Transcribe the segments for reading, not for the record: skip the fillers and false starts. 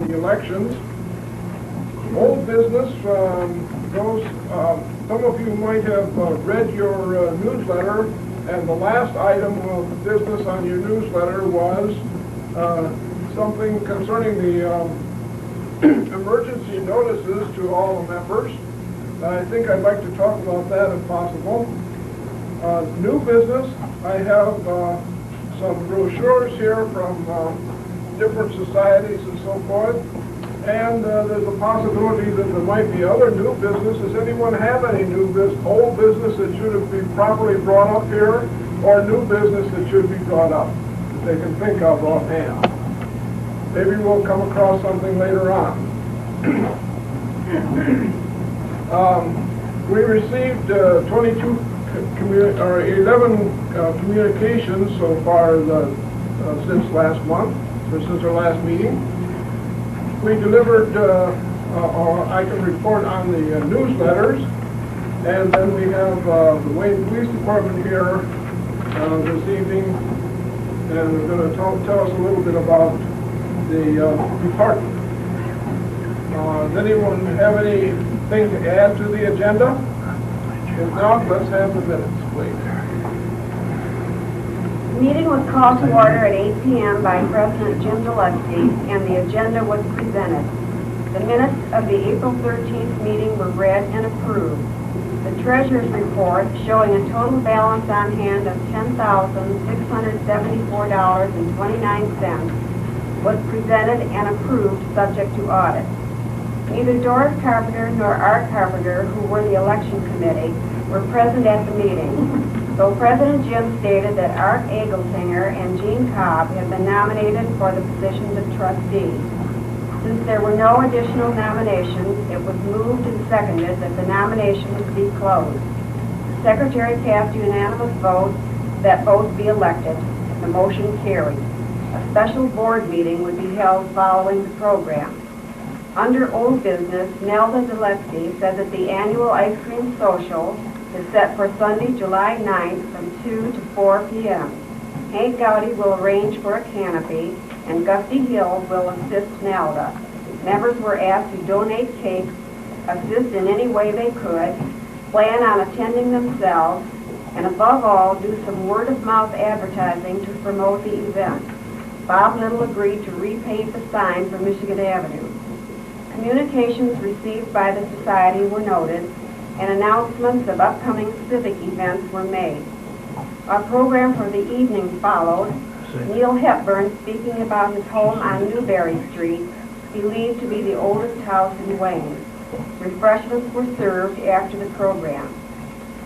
the elections. Old business, some of you might have read your newsletter, and the last item of business on your newsletter was something concerning the emergency notices to all the members. I think I'd like to talk about that if possible. New business, I have some brochures here from different societies and so forth, and there's a possibility that there might be other new business. Does anyone have any new business, old business that should have been properly brought up here, or new business that should be brought up that they can think of offhand? Maybe we'll come across something later on. We received 11 communications so far since last month, or since our last meeting. We delivered, or I can report on the newsletters, and then we have the Wayne Police Department here this evening, and they're going to tell us a little bit about the department. Does anyone have anything to add to the agenda? If not, let's have the minutes, please. The meeting was called to order at 8 p.m. by President Jim Gillespie, and the agenda was presented. The minutes of the April 13th meeting were read and approved. The treasurer's report, showing a total balance on hand of $10,674.29, was presented and approved subject to audit. Neither Doris Carpenter nor Art Carpenter, who were the election committee, were present at the meeting, though President Jim stated that Art Egelsinger and Gene Cobb had been nominated for the positions of trustee. Since there were no additional nominations, it was moved and seconded that the nominations be closed. The secretary cast a unanimous vote that both be elected. The motion carried. A special board meeting would be held following the program. Under old business, Nelda Gillespie said that the annual ice cream social is set for Sunday, July 9th from 2 to 4 p.m. Hank Gowdy will arrange for a canopy, and Gusty Hill will assist Nelda. Members were asked to donate cakes, assist in any way they could, plan on attending themselves, and above all, do some word-of-mouth advertising to promote the event. Bob Little agreed to repave the sign for Michigan Avenue. Communications received by the society were noted, and announcements of upcoming civic events were made. Our program for the evening followed. Neil Hepburn speaking about his home on Newberry Street, believed to be the oldest house in Wayne. Refreshments were served after the program.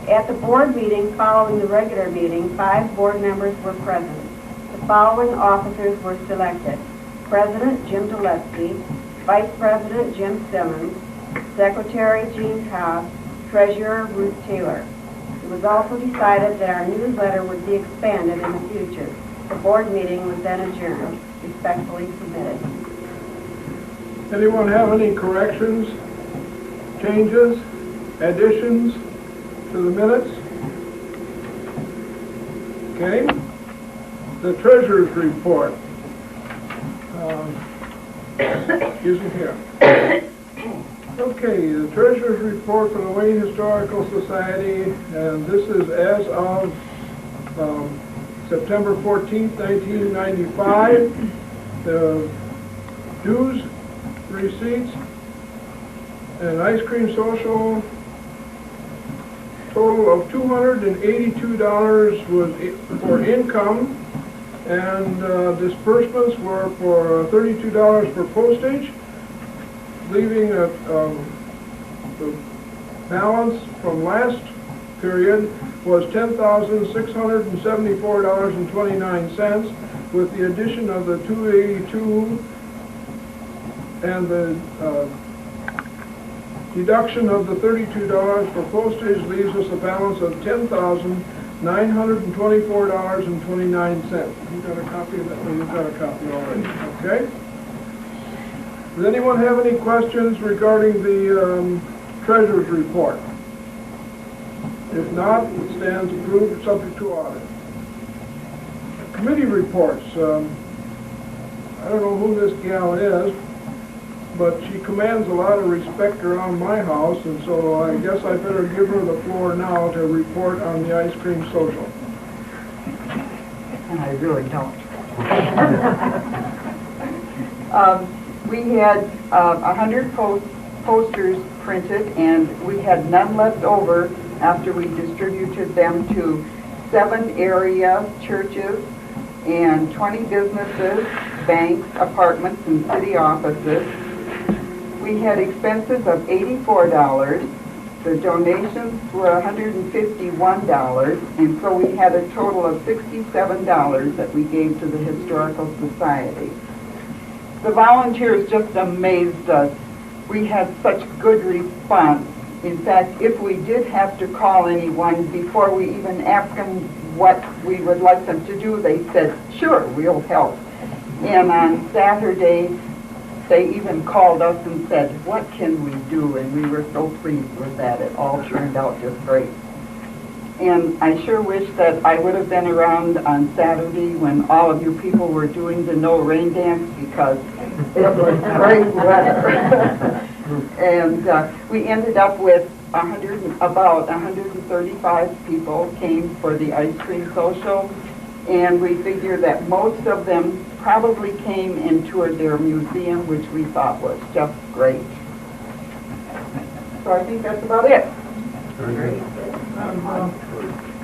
At the board meeting following the regular meeting, 5 board members were present. The following officers were selected: President Jim Gillespie, Vice President Jim Simmons, Secretary Gene Cobb, Treasurer Ruth Taylor. It was also decided that our newsletter would be expanded in the future. The board meeting was then adjourned. Respectfully submitted. Anyone have any corrections, changes, additions to the minutes? Okay. The treasurer's report. Excuse me here. Okay, the treasurer's report for the Wayne Historical Society, and this is as of September 14th, 1995. The dues receipts and ice cream social total of $282 was for income, and disbursements were for $32 for postage, leaving the balance from last period was $10,674.29, with the addition of the $282 and the deduction of the $32 for postage leaves us a balance of $10,924.29. You got a copy of that? No, you've got a copy already. Okay. Does anyone have any questions regarding the treasurer's report? If not, it stands approved, subject to audit. Committee reports. I don't know who this gal is, but she commands a lot of respect around my house, and so I guess I better give her the floor now to report on the ice cream social. And I really don't. We had 100 posters printed, and we had none left over after we distributed them to 7 area churches and 20 businesses, banks, apartments, and city offices. We had expenses of $84. The donations were $151, and so we had a total of $67 that we gave to the Historical Society. The volunteers just amazed us. We had such good response. In fact, if we did have to call anyone before we even asked them what we would like them to do, they said, sure, we'll help. And on Saturday, they even called us and said, what can we do? And we were so pleased with that. It all turned out just great. And I sure wish that I would have been around on Saturday when all of you people were doing the no rain dance, because it was great weather. And we ended up with about 135 people came for the ice cream social, and we figure that most of them probably came and toured their museum, which we thought was just great. So I think that's about it. Very good.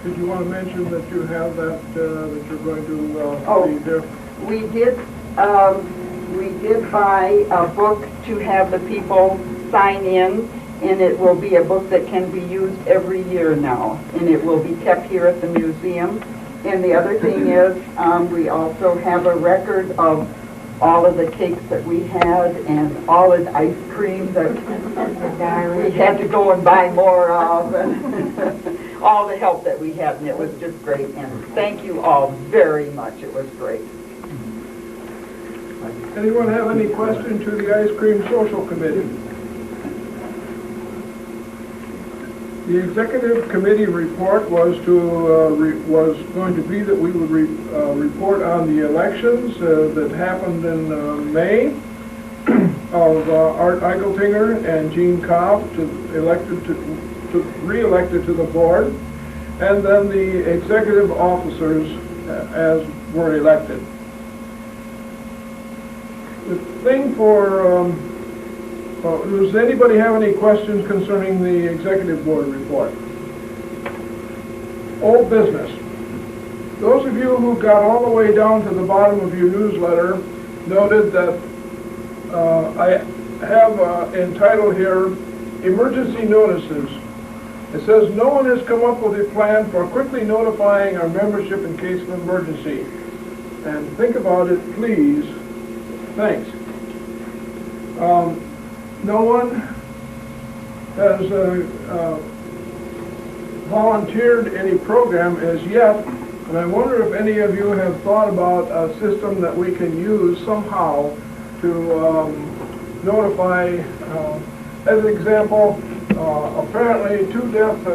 Did you want to mention that you have that you're going to be there? We did buy a book to have the people sign in, and it will be a book that can be used every year now, and it will be kept here at the museum. And the other thing is, we also have a record of all of the cakes that we had and all of the ice cream that we had to go and buy more of, and all the help that we had, and it was just great. And thank you all very much. It was great. Anyone have any question to the Ice Cream Social Committee? The executive committee report was going to be that we would report on the elections that happened in May of Art Eicheltinger and Jean Kopp re-elected to the board, and then the executive officers as were elected. The thing for does anybody have any questions concerning the executive board report? Old business. Those of you who got all the way down to the bottom of your newsletter noted that I have entitled here emergency notices. It says no one has come up with a plan for quickly notifying our membership in case of emergency. And think about it, please. Thanks. No one has volunteered any program as yet, and I wonder if any of you have thought about a system that we can use somehow to notify. As an example, apparently 2 deaths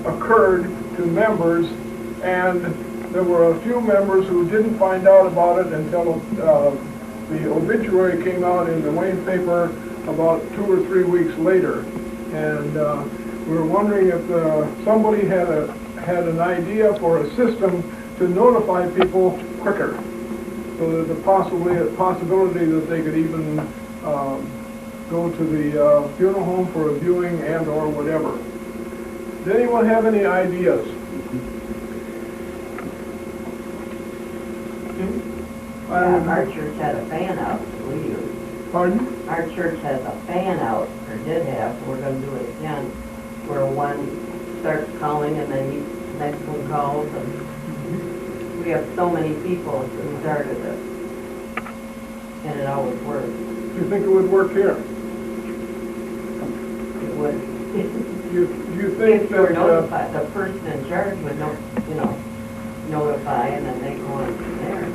occurred to members, and there were a few members who didn't find out about it until the obituary came out in the Wayne paper about 2 or 3 weeks later. And we were wondering if somebody had an idea for a system to notify people quicker. So there's a possibility that they could even go to the funeral home for a viewing and or whatever. Does anyone have any ideas? Our church had a fan out, we use. Pardon? Our church has a fan out, or did have, so we're gonna do it again, where one starts calling and then the next one calls, and we have so many people who started it. And it always works. Do you think it would work here? It would. You think If you were that notified, the person in charge would notify, and then they go on from there.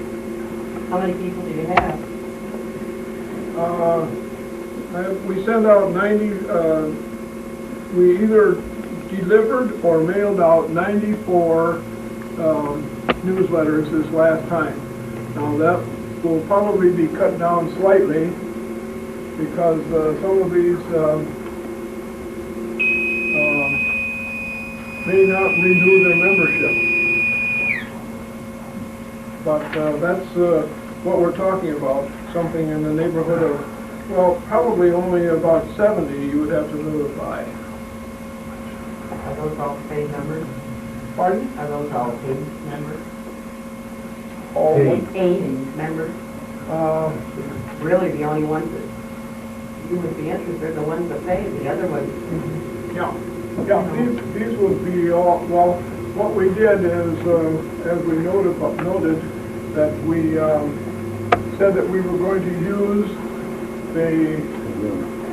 How many people do you have? we send out 90, we either delivered or mailed out 94 newsletters this last time. Now that will probably be cut down slightly, because some of these may not renew their membership. But that's what we're talking about, something in the neighborhood of, well, probably only about 70 you would have to notify. Are those all paid members? Pardon? Are those all paid members? All Paid members? Really, the only ones that you would be interested are the ones that pay, the other ones. Yeah, these would be all, well, what we did is, as we noted that we said that we were going to use the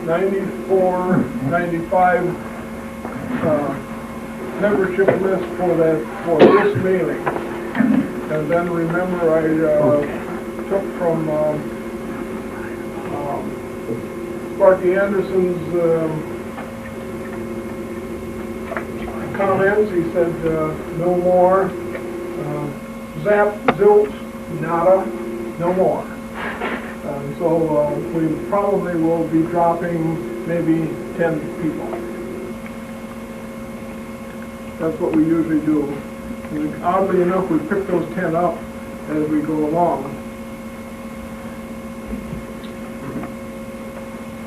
94, 95 membership list for this mailing. And then remember I took from Sparky Anderson's comments. He said no more. Zap, zilch, nada, no more. So we probably will be dropping maybe 10 people. That's what we usually do. And oddly enough, we pick those 10 up as we go along.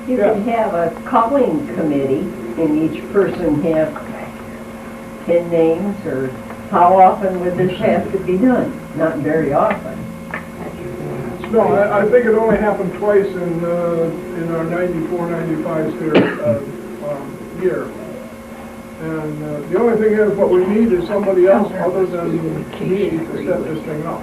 You Yeah. can have a calling committee and each person have 10 names, or how often would this have to be done? Not very often. No, I think it only happened twice in our 94, 95 year. And the only thing is, what we need is somebody else other than me to set this thing up.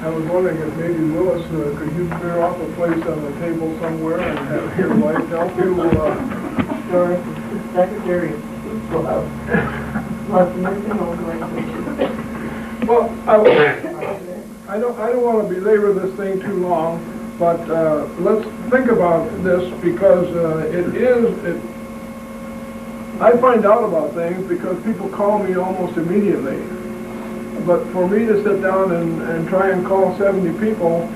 I was wondering if maybe Willis, could you clear off a place on the table somewhere and have your wife help you? Or secretary, well, nursing home organization. Well, I don't want to belabor this thing too long, but let's think about this, because I find out about things because people call me almost immediately. But for me to sit down and try and call 70 people,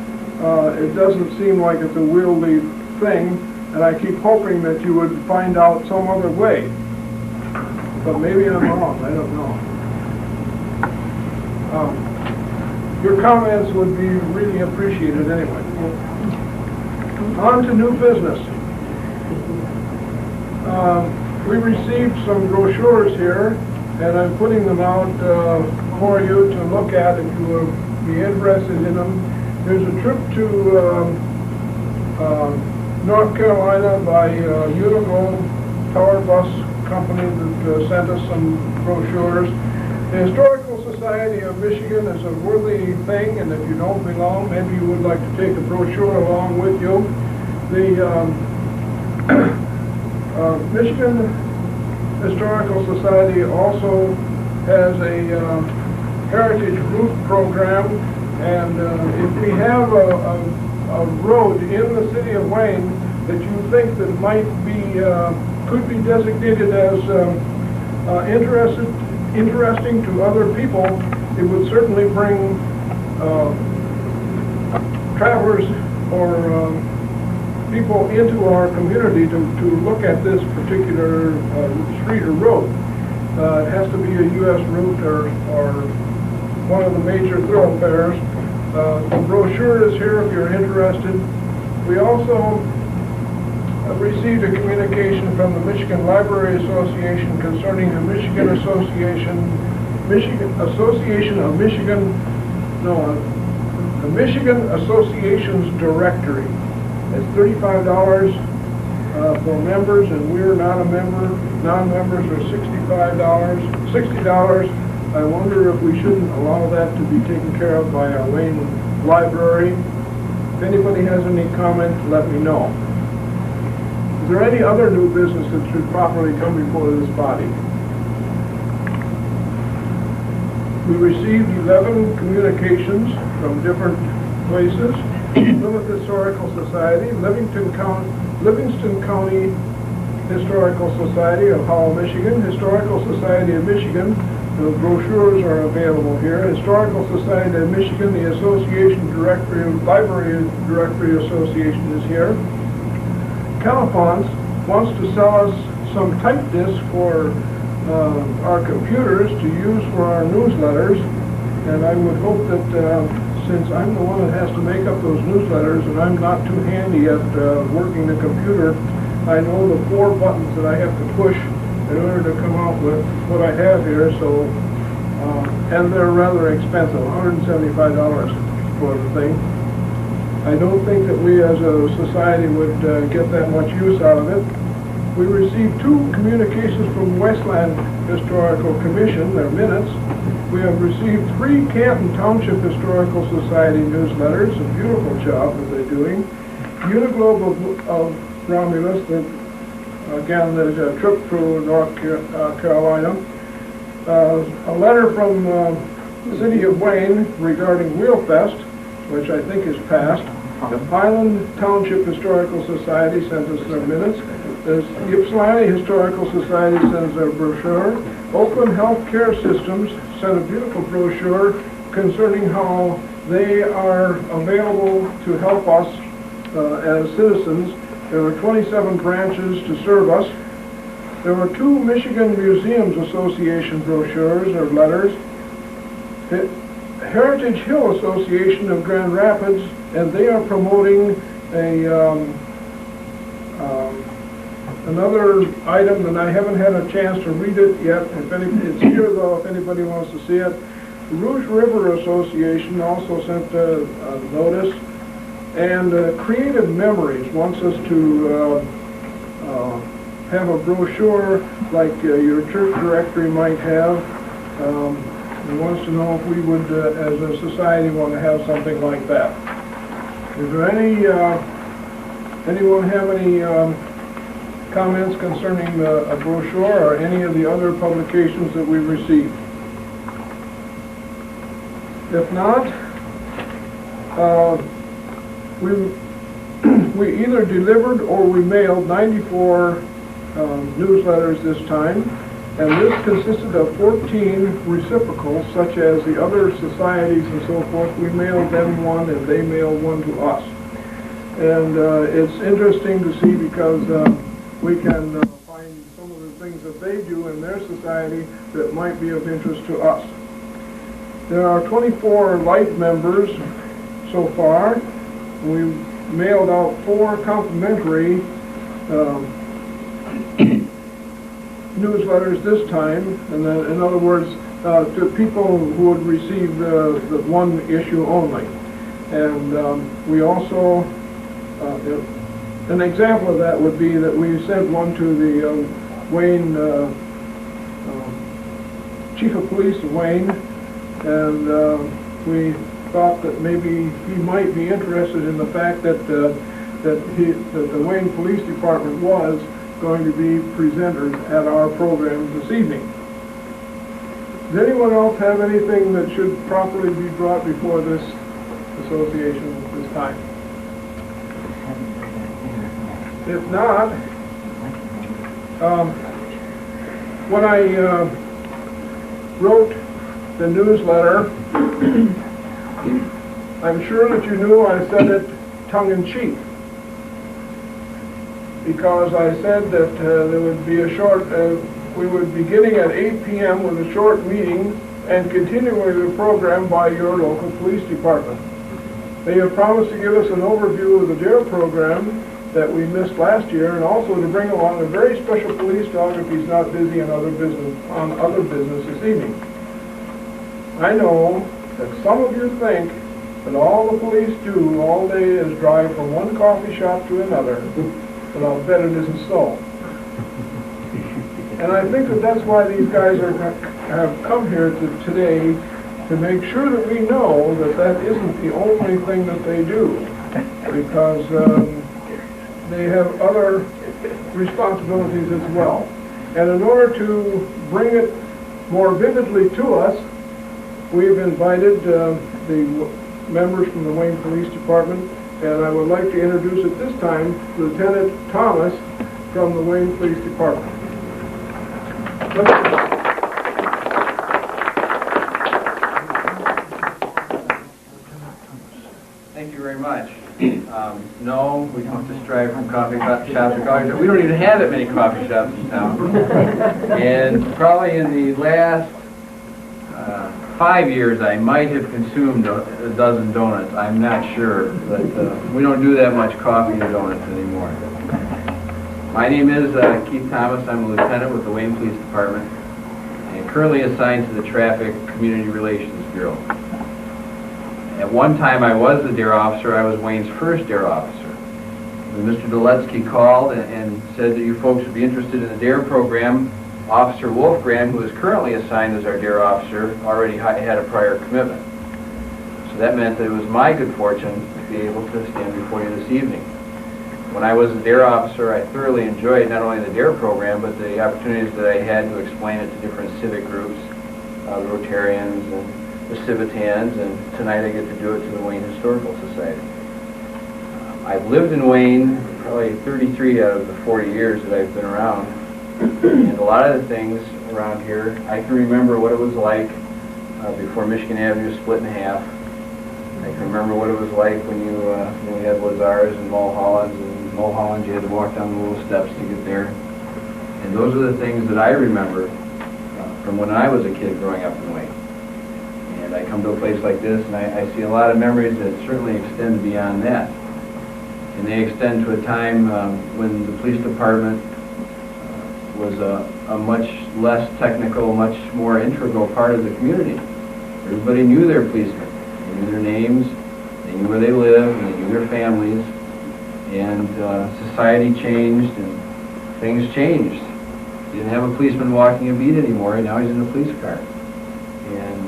it doesn't seem like it's a wieldy thing, and I keep hoping that you would find out some other way. But maybe I'm wrong, I don't know. Your comments would be really appreciated anyway. On to new business. We received some brochures here, and I'm putting them out for you to look at if you would be interested in them. There's a trip to North Carolina by Unigo Tower Bus Company that sent us some brochures. The Historical Society of Michigan is a worthy thing, and if you don't belong, maybe you would like to take a brochure along with you. The Michigan Historical Society also has a heritage route program, and if we have a road in the city of Wayne that you think that might be could be designated as interesting to other people, it would certainly bring travelers or people into our community to look at this particular street or road. It has to be a U.S. route or one of the major thoroughfares. The brochure is here if you're interested. We also received a communication from the Michigan Library Association concerning the Michigan Association of Michigan, the Michigan Association's directory. It's $35 for members, and we're not a member. Non-members are $60. I wonder if we shouldn't allow that to be taken care of by our Wayne Library. If anybody has any comment, let me know. Is there any other new business that should properly come before this body? We received 11 communications from different places. Plymouth Historical Society, Livingston County Historical Society of Howell, Michigan, Historical Society of Michigan, The brochures are available here. Historical Society of Michigan, the Association Directory, Library Directory Association is here. Calipons wants to sell us some type discs for our computers to use for our newsletters, and I would hope that since I'm the one that has to make up those newsletters and I'm not too handy at working the computer, I know the 4 buttons that I have to push in order to come out with what I have here. So, and they're rather expensive, $175 for the thing. I don't think that we as a society would get that much use out of it. We received 2 communications from Westland Historical Commission, their minutes. We have received 3 Canton Township Historical Society newsletters, a beautiful job that they're doing. Uniglobe of Romulus, again, there's a trip through North Carolina. A letter from the City of Wayne regarding Wheelfest, which I think is passed. The Highland Township Historical Society sent us their minutes. The Ypsilanti Historical Society sends their brochure. Oakland Healthcare Systems sent a beautiful brochure concerning how they are available to help us as citizens. There were 27 branches to serve us. There were 2 Michigan Museums Association brochures or letters. The Heritage Hill Association of Grand Rapids, and they are promoting another item, and I haven't had a chance to read it yet. It's here though, if anybody wants to see it. The Rouge River Association also sent a notice, and Creative Memories wants us to have a brochure like your church directory might have. He wants to know if we would, as a society, want to have something like that. Is there anyone have any comments concerning a brochure or any of the other publications that we received? If not, we either delivered or we mailed 94 newsletters this time, and this consisted of 14 reciprocals, such as the other societies and so forth. We mailed them one and they mailed one to us. And it's interesting to see because we can find some of the things that they do in their society that might be of interest to us. There are 24 light members so far. We mailed out 4 complimentary newsletters this time, and then, in other words, to people who would receive the one issue only. And we also, an example of that would be that we sent one to the Wayne Chief of Police of Wayne, and we thought that maybe he might be interested in the fact that the Wayne Police Department was going to be presenters at our program this evening. Does anyone else have anything that should properly be brought before this association at this time? If not, when I wrote the newsletter, I'm sure that you knew I said it tongue-in-cheek, because I said that there would be a short, we would be beginning at 8 p.m. with a short meeting and continuing the program by your local police department. They have promised to give us an overview of the DARE program that we missed last year, and also to bring along a very special police dog if he's not busy on other business this evening. I know that some of you think that all the police do all day is drive from one coffee shop to another, but I'll bet it isn't so. And I think that that's why these guys have come here today, to make sure that we know that that isn't the only thing that they do, because they have other responsibilities as well. And in order to bring it more vividly to us, we've invited the members from the Wayne Police Department, and I would like to introduce at this time Lieutenant Thomas from the Wayne Police Department. very much. No, we don't just drive from coffee shops to coffee shops. We don't even have that many coffee shops in town. And probably in the last 5 years, I might have consumed a dozen donuts. I'm not sure, but we don't do that much coffee and donuts anymore. My name is Keith Thomas. I'm a lieutenant with the Wayne Police Department and currently assigned to the Traffic Community Relations Bureau. At one time, I was the DARE officer. I was Wayne's first DARE officer. When Mr. Doletsky called and said that you folks would be interested in the DARE program, Officer Wolfgram, who is currently assigned as our DARE officer, already had a prior commitment. So that meant that it was my good fortune to be able to stand before you this evening. When I was a DARE officer, I thoroughly enjoyed not only the DARE program, but the opportunities that I had to explain it to different civic groups, the Rotarians and the Civitans, and tonight I get to do it to the Wayne Historical Society. I've lived in Wayne probably 33 out of the 40 years that I've been around, and a lot of the things around here, I can remember what it was like before Michigan Avenue split in half. I can remember what it was like when we had Lazars and Mulhollands, and Mulholland you had to walk down the little steps to get there. And those are the things that I remember from when I was a kid growing up in Wayne. And I come to a place like this and I see a lot of memories that certainly extend beyond that. And they extend to a time when the police department was a much less technical, much more integral part of the community. Everybody knew their policemen. They knew their names, they knew where they lived, and they knew their families. And society changed and things changed. You didn't have a policeman walking a beat anymore, and now he's in a police car. And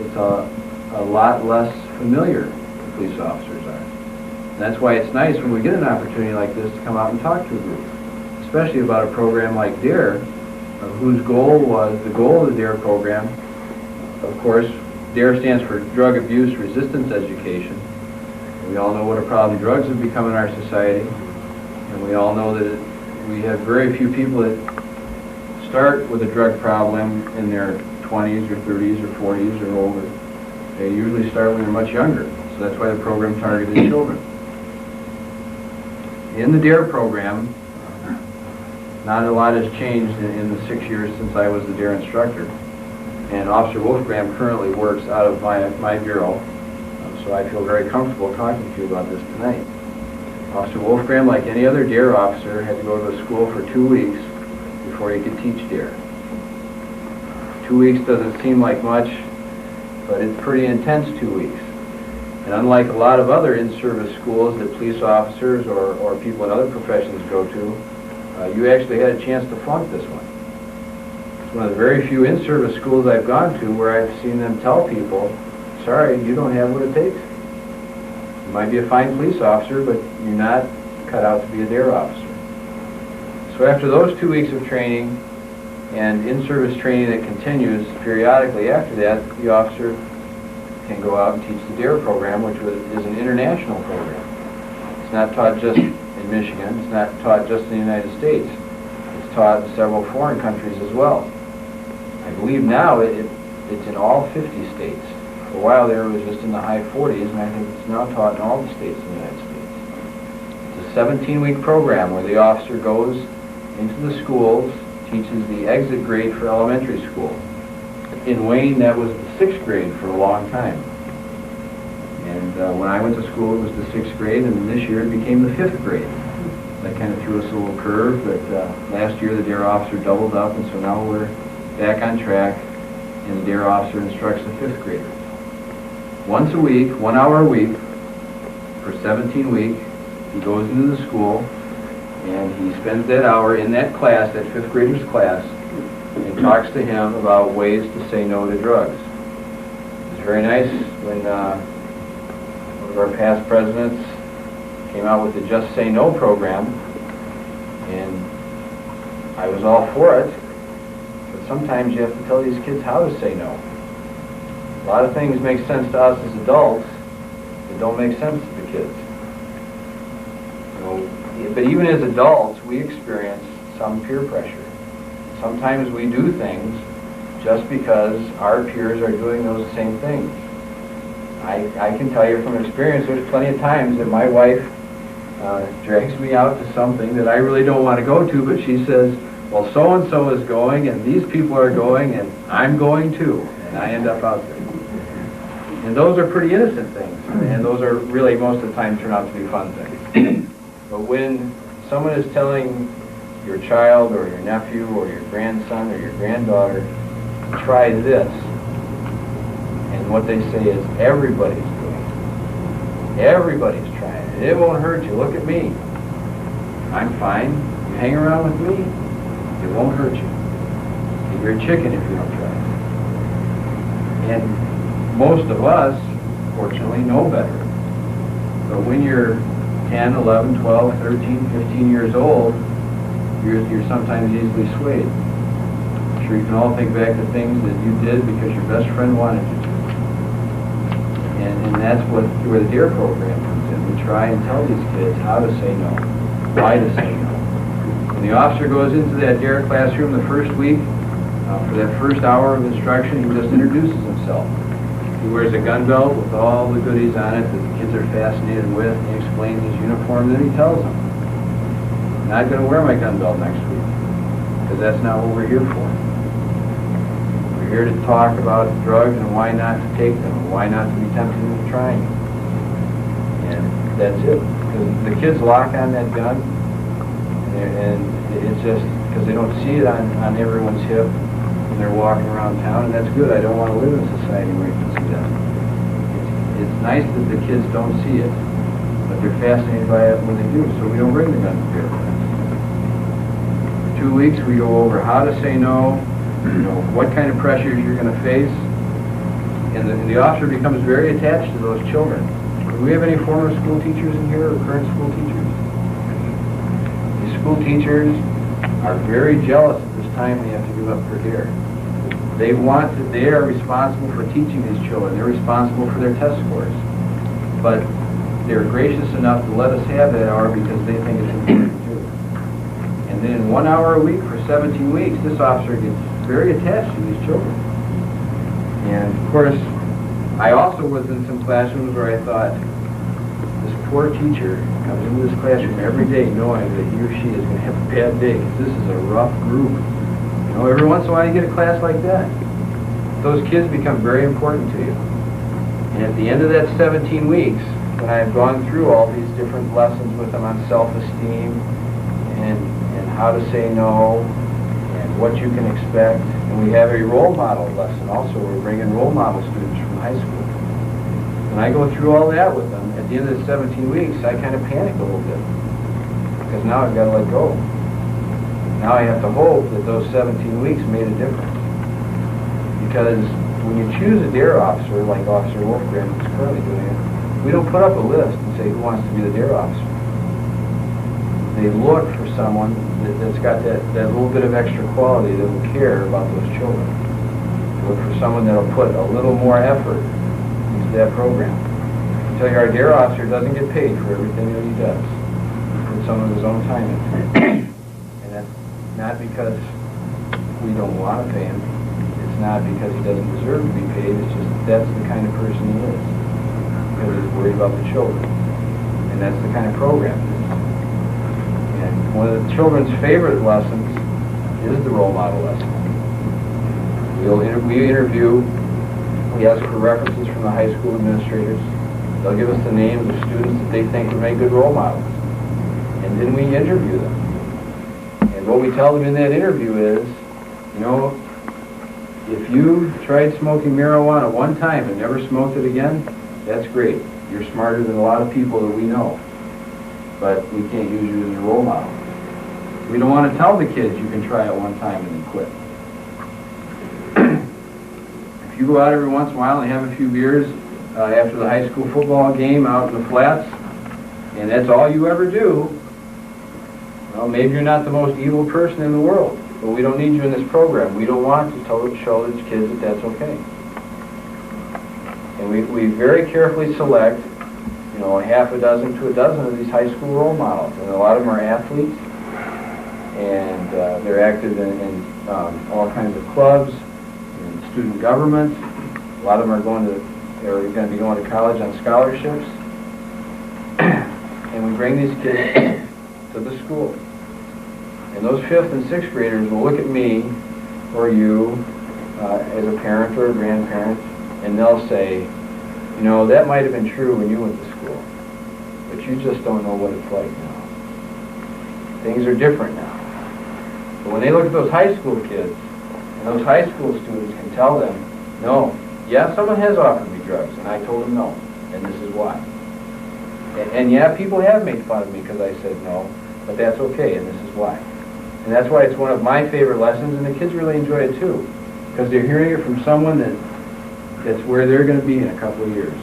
it's a lot less familiar the police officers are. And that's why it's nice when we get an opportunity like this to come out and talk to a group, especially about a program like DARE, whose goal was, the goal of the DARE program, of course, DARE stands for Drug Abuse Resistance Education. We all know what a problem drugs have become in our society, and we all know that we have very few people that start with a drug problem in their 20s or 30s or 40s or older. They usually start when they're much younger, so that's why the program targeted children. In the DARE program, not a lot has changed in the 6 years since I was the DARE instructor, and Officer Wolfgram currently works out of my bureau, so I feel very comfortable talking to you about this tonight. Officer Wolfgram, like any other DARE officer, had to go to a school for 2 weeks before he could teach DARE. 2 weeks doesn't seem like much, but it's pretty intense 2 weeks. And unlike a lot of other in-service schools that police officers or people in other professions go to, you actually had a chance to flunk this one. It's one of the very few in-service schools I've gone to where I've seen them tell people, sorry, you don't have what it takes. You might be a fine police officer, but you're not cut out to be a DARE officer. So after those 2 weeks of training and in-service training that continues periodically after that, the officer can go out and teach the DARE program, which is an international program. It's not taught just in Michigan. It's not taught just in the United States. It's taught in several foreign countries as well. I believe now it's in all 50 states. For a while there it was just in the high 40s, and I think it's now taught in all the states in the United States. It's a 17-week program where the officer goes into the schools, teaches the exit grade for elementary school. In Wayne, that was the 6th grade for a long time. And when I went to school, it was the 6th grade, and this year it became the 5th grade. That kind of threw us a little curve, but last year the DARE officer doubled up, and so now we're back on track, and the DARE officer instructs the 5th graders. Once a week, 1 hour a week, for 17 weeks, he goes into the school, and he spends that hour in that class, that 5th grader's class, and talks to him about ways to say no to drugs. It's very nice when one of our past presidents came out with the Just Say No program, and I was all for it, but sometimes you have to tell these kids how to say no. A lot of things make sense to us as adults that don't make sense to the kids. But even as adults, we experience some peer pressure. Sometimes we do things just because our peers are doing those same things. I can tell you from experience, there's plenty of times that my wife drags me out to something that I really don't want to go to, but she says, well, so-and-so is going, and these people are going, and I'm going too, and I end up out there. And those are pretty innocent things, and those are really, most of the time, turn out to be fun things. But when someone is telling your child or your nephew or your grandson or your granddaughter, try this, and what they say is, everybody's doing it. Everybody's trying it. It won't hurt you. Look at me. I'm fine. You hang around with me, it won't hurt you. You're a chicken if you don't try it. And most of us, fortunately, know better. But when you're 10, 11, 12, 13, 15 years old, you're sometimes easily swayed. I'm sure you can all think back to things that you did because your best friend wanted you to. And that's where the DARE program comes in. We try and tell these kids how to say no, why to say no. When the officer goes into that DARE classroom the first week, for that first hour of instruction, he just introduces himself. He wears a gun belt with all the goodies on it that the kids are fascinated with. He explains his uniform, then he tells them, I'm not going to wear my gun belt next week, because that's not what we're here for. We're here to talk about drugs and why not to take them, and why not to be tempted into trying them. And that's it. Because the kids lock on that gun, and it's just because they don't see it on everyone's hip when they're walking around town, and that's good. I don't want to live in a society where you can see that. It's nice that the kids don't see it, but they're fascinated by it when they do, so we don't bring the gun to DARE class. For 2 weeks, we go over how to say no, what kind of pressures you're going to face, and the officer becomes very attached to those children. Do we have any former school teachers in here, or current school teachers? These school teachers are very jealous at this time they have to give up for DARE. They are responsible for teaching these children. They're responsible for their test scores. But they're gracious enough to let us have that hour because they think it's important too. And then in 1 hour a week for 17 weeks, this officer gets very attached to these children. And of course, I also was in some classrooms where I thought, this poor teacher comes into this classroom every day knowing that he or she is going to have a bad day, because this is a rough group. Every once in a while you get a class like that. Those kids become very important to you. And at the end of that 17 weeks, when I've gone through all these different lessons with them on self-esteem and how to say no and what you can expect, and we have a role model lesson also. We're bringing role model students from high school. When I go through all that with them, at the end of the 17 weeks, I kind of panic a little bit, because now I've got to let go. Now I have to hope that those 17 weeks made a difference. Because when you choose a DARE officer, like Officer Wolfgram is currently doing it, we don't put up a list and say who wants to be the DARE officer. They look for someone that's got that little bit of extra quality that will care about those children. They look for someone that will put a little more effort into that program. I tell you, our DARE officer doesn't get paid for everything that he does. He puts some of his own time into it. Not because we don't want to pay him. It's not because he doesn't deserve to be paid. It's just that's the kind of person he is. Because he's worried about the children. And that's the kind of program it is. And one of the children's favorite lessons is the role model lesson. We interview, we ask for references from the high school administrators. They'll give us the names of students that they think would make good role models. And then we interview them. And what we tell them in that interview is, if you tried smoking marijuana one time and never smoked it again, that's great. You're smarter than a lot of people that we know. But we can't use you as a role model. We don't want to tell the kids you can try it one time and then quit. If you go out every once in a while and have a few beers after the high school football game out in the flats, and that's all you ever do, well, maybe you're not the most evil person in the world, but we don't need you in this program. We don't want to show these kids that that's okay. And we very carefully select, a half a dozen to a dozen of these high school role models. And a lot of them are athletes, and they're active in all kinds of clubs, in student government. A lot of them are going to are going to be going to college on scholarships. And we bring these kids to the school. And those 5th and 6th graders will look at me or you as a parent or a grandparent, and they'll say, you know, that might have been true when you went to school, but you just don't know what it's like now. Things are different now. But when they look at those high school kids, and those high school students can tell them, no, yeah, someone has offered me drugs, and I told them no, and this is why. And yeah, people have made fun of me because I said no, but that's okay, and this is why. And that's why it's one of my favorite lessons, and the kids really enjoy it too, because they're hearing it from someone that's where they're going to be in a couple of years.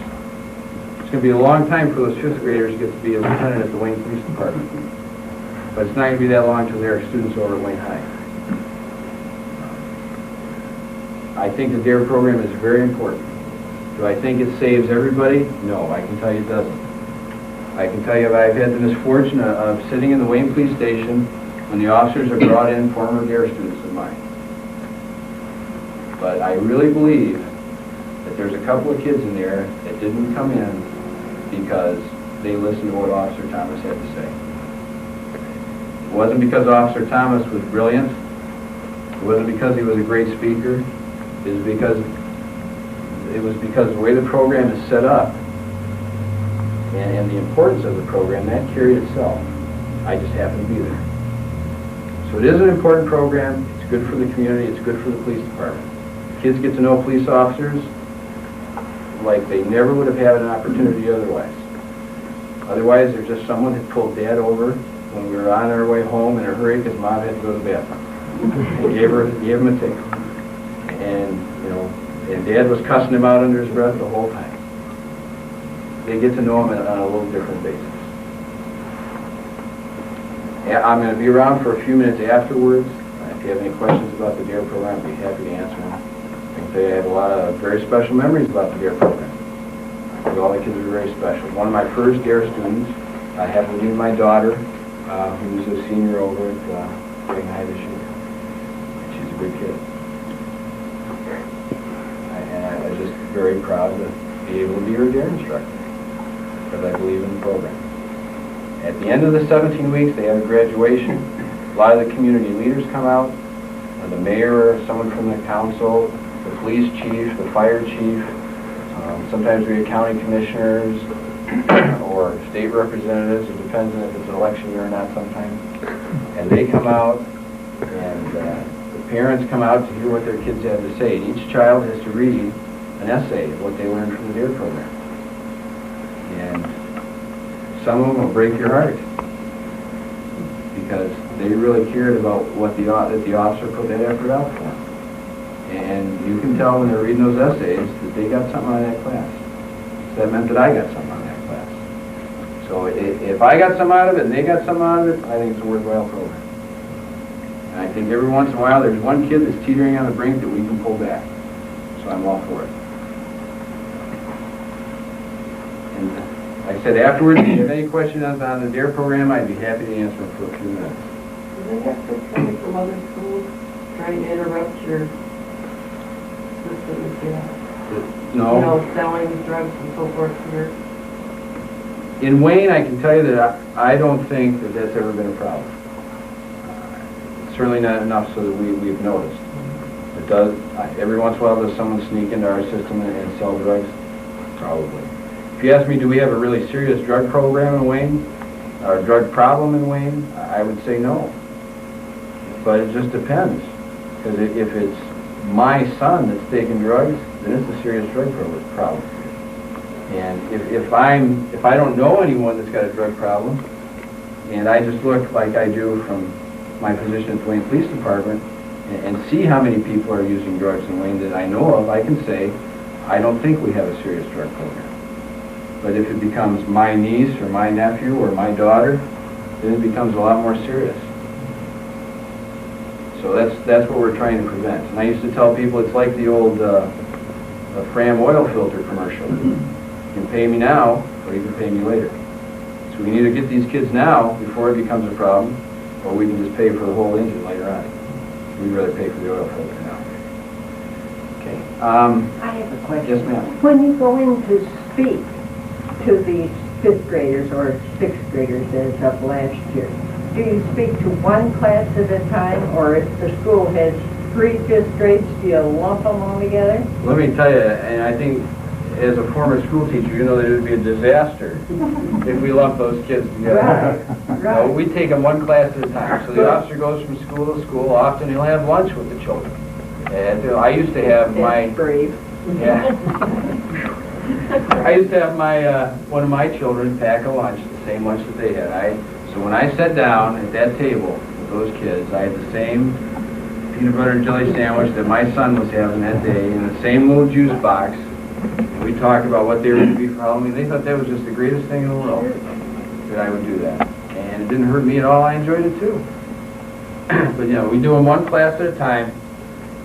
It's going to be a long time for those 5th graders to get to be a lieutenant at the Wayne Police Department, but it's not going to be that long until they're students over at Wayne High. I think the DARE program is very important. Do I think it saves everybody? No, I can tell you it doesn't. I can tell you I've had the misfortune of sitting in the Wayne Police Station when the officers have brought in former DARE students of mine. But I really believe that there's a couple of kids in there that didn't come in because they listened to what Officer Thomas had to say. It wasn't because Officer Thomas was brilliant. It wasn't because he was a great speaker. It was because the way the program is set up and the importance of the program, that carried itself. I just happened to be there. So it is an important program. It's good for the community. It's good for the police department. Kids get to know police officers like they never would have had an opportunity otherwise. Otherwise, they're just someone that pulled Dad over when we were on our way home in a hurry because Mom had to go to the bathroom. And gave him a ticket. And, you know, and Dad was cussing him out under his breath the whole time. They get to know him on a little different basis. I'm going to be around for a few minutes afterwards. If you have any questions about the DARE program, I'd be happy to answer them. I can tell you I have a lot of very special memories about the DARE program. All the kids are very special. One of my first DARE students happened to be my daughter, who's a senior over at Wayne High this year. She's a good kid. And I'm just very proud to be able to be her DARE instructor because I believe in the program. At the end of the 17 weeks, they have a graduation. A lot of the community leaders come out, the mayor, someone from the council, the police chief, the fire chief. Sometimes we have county commissioners or state representatives. It depends on if it's an election year or not sometimes. And they come out, and the parents come out to hear what their kids have to say. And each child has to read an essay of what they learned from the DARE program. And some of them will break your heart because they really cared about what that the officer put that effort out for. And you can tell when they're reading those essays that they got something out of that class. So that meant that I got something out of that class. So if I got something out of it and they got something out of it, I think it's a worthwhile program. And I think every once in a while there's one kid that's teetering on the brink that we can pull back. So I'm all for it. And like I said, afterwards, if you have any questions on the DARE program, I'd be happy to answer them for a few minutes. Do they have kids coming from other schools trying to interrupt your system if you No. You know, selling drugs and so forth here? In Wayne, I can tell you that I don't think that that's ever been a problem. Certainly not enough so that we've noticed. It does, every once in a while, does someone sneak into our system and sell drugs? Probably. If you ask me, do we have a really serious drug program in Wayne, or a drug problem in Wayne, I would say no. But it just depends. Because if it's my son that's taking drugs, then it's a serious drug problem. And if I don't know anyone that's got a drug problem, and I just look like I do from my position at the Wayne Police Department, and see how many people are using drugs in Wayne that I know of, I can say, I don't think we have a serious drug program. But if it becomes my niece or my nephew or my daughter, then it becomes a lot more serious. So that's what we're trying to prevent. And I used to tell people it's like the old Fram oil filter commercial. You can pay me now, or you can pay me later. So we can either get these kids now before it becomes a problem, or we can just pay for the whole engine later on. We'd rather pay for the oil filter now. Okay. I have a question. Yes, ma'am. When you go in to speak to these fifth graders or sixth graders as of last year, do you speak to one class at a time, or if the school has 3 fifth grades, do you lump them all together? Let me tell you, and I think as a former school teacher, you know that it would be a disaster if we lump those kids together. Right. We take them one class at a time. So the officer goes from school to school. Often he'll have lunch with the children. And I used to have my... That's brave. Yeah. I used to have my one of my children pack a lunch, the same lunch that they had. So when I sat down at that table with those kids, I had the same peanut butter and jelly sandwich that my son was having that day, in the same little juice box. And we talked about what they were going to be for Halloween. They thought that was just the greatest thing in the world, that I would do that. And it didn't hurt me at all. I enjoyed it too. But you know, we do them one class at a time,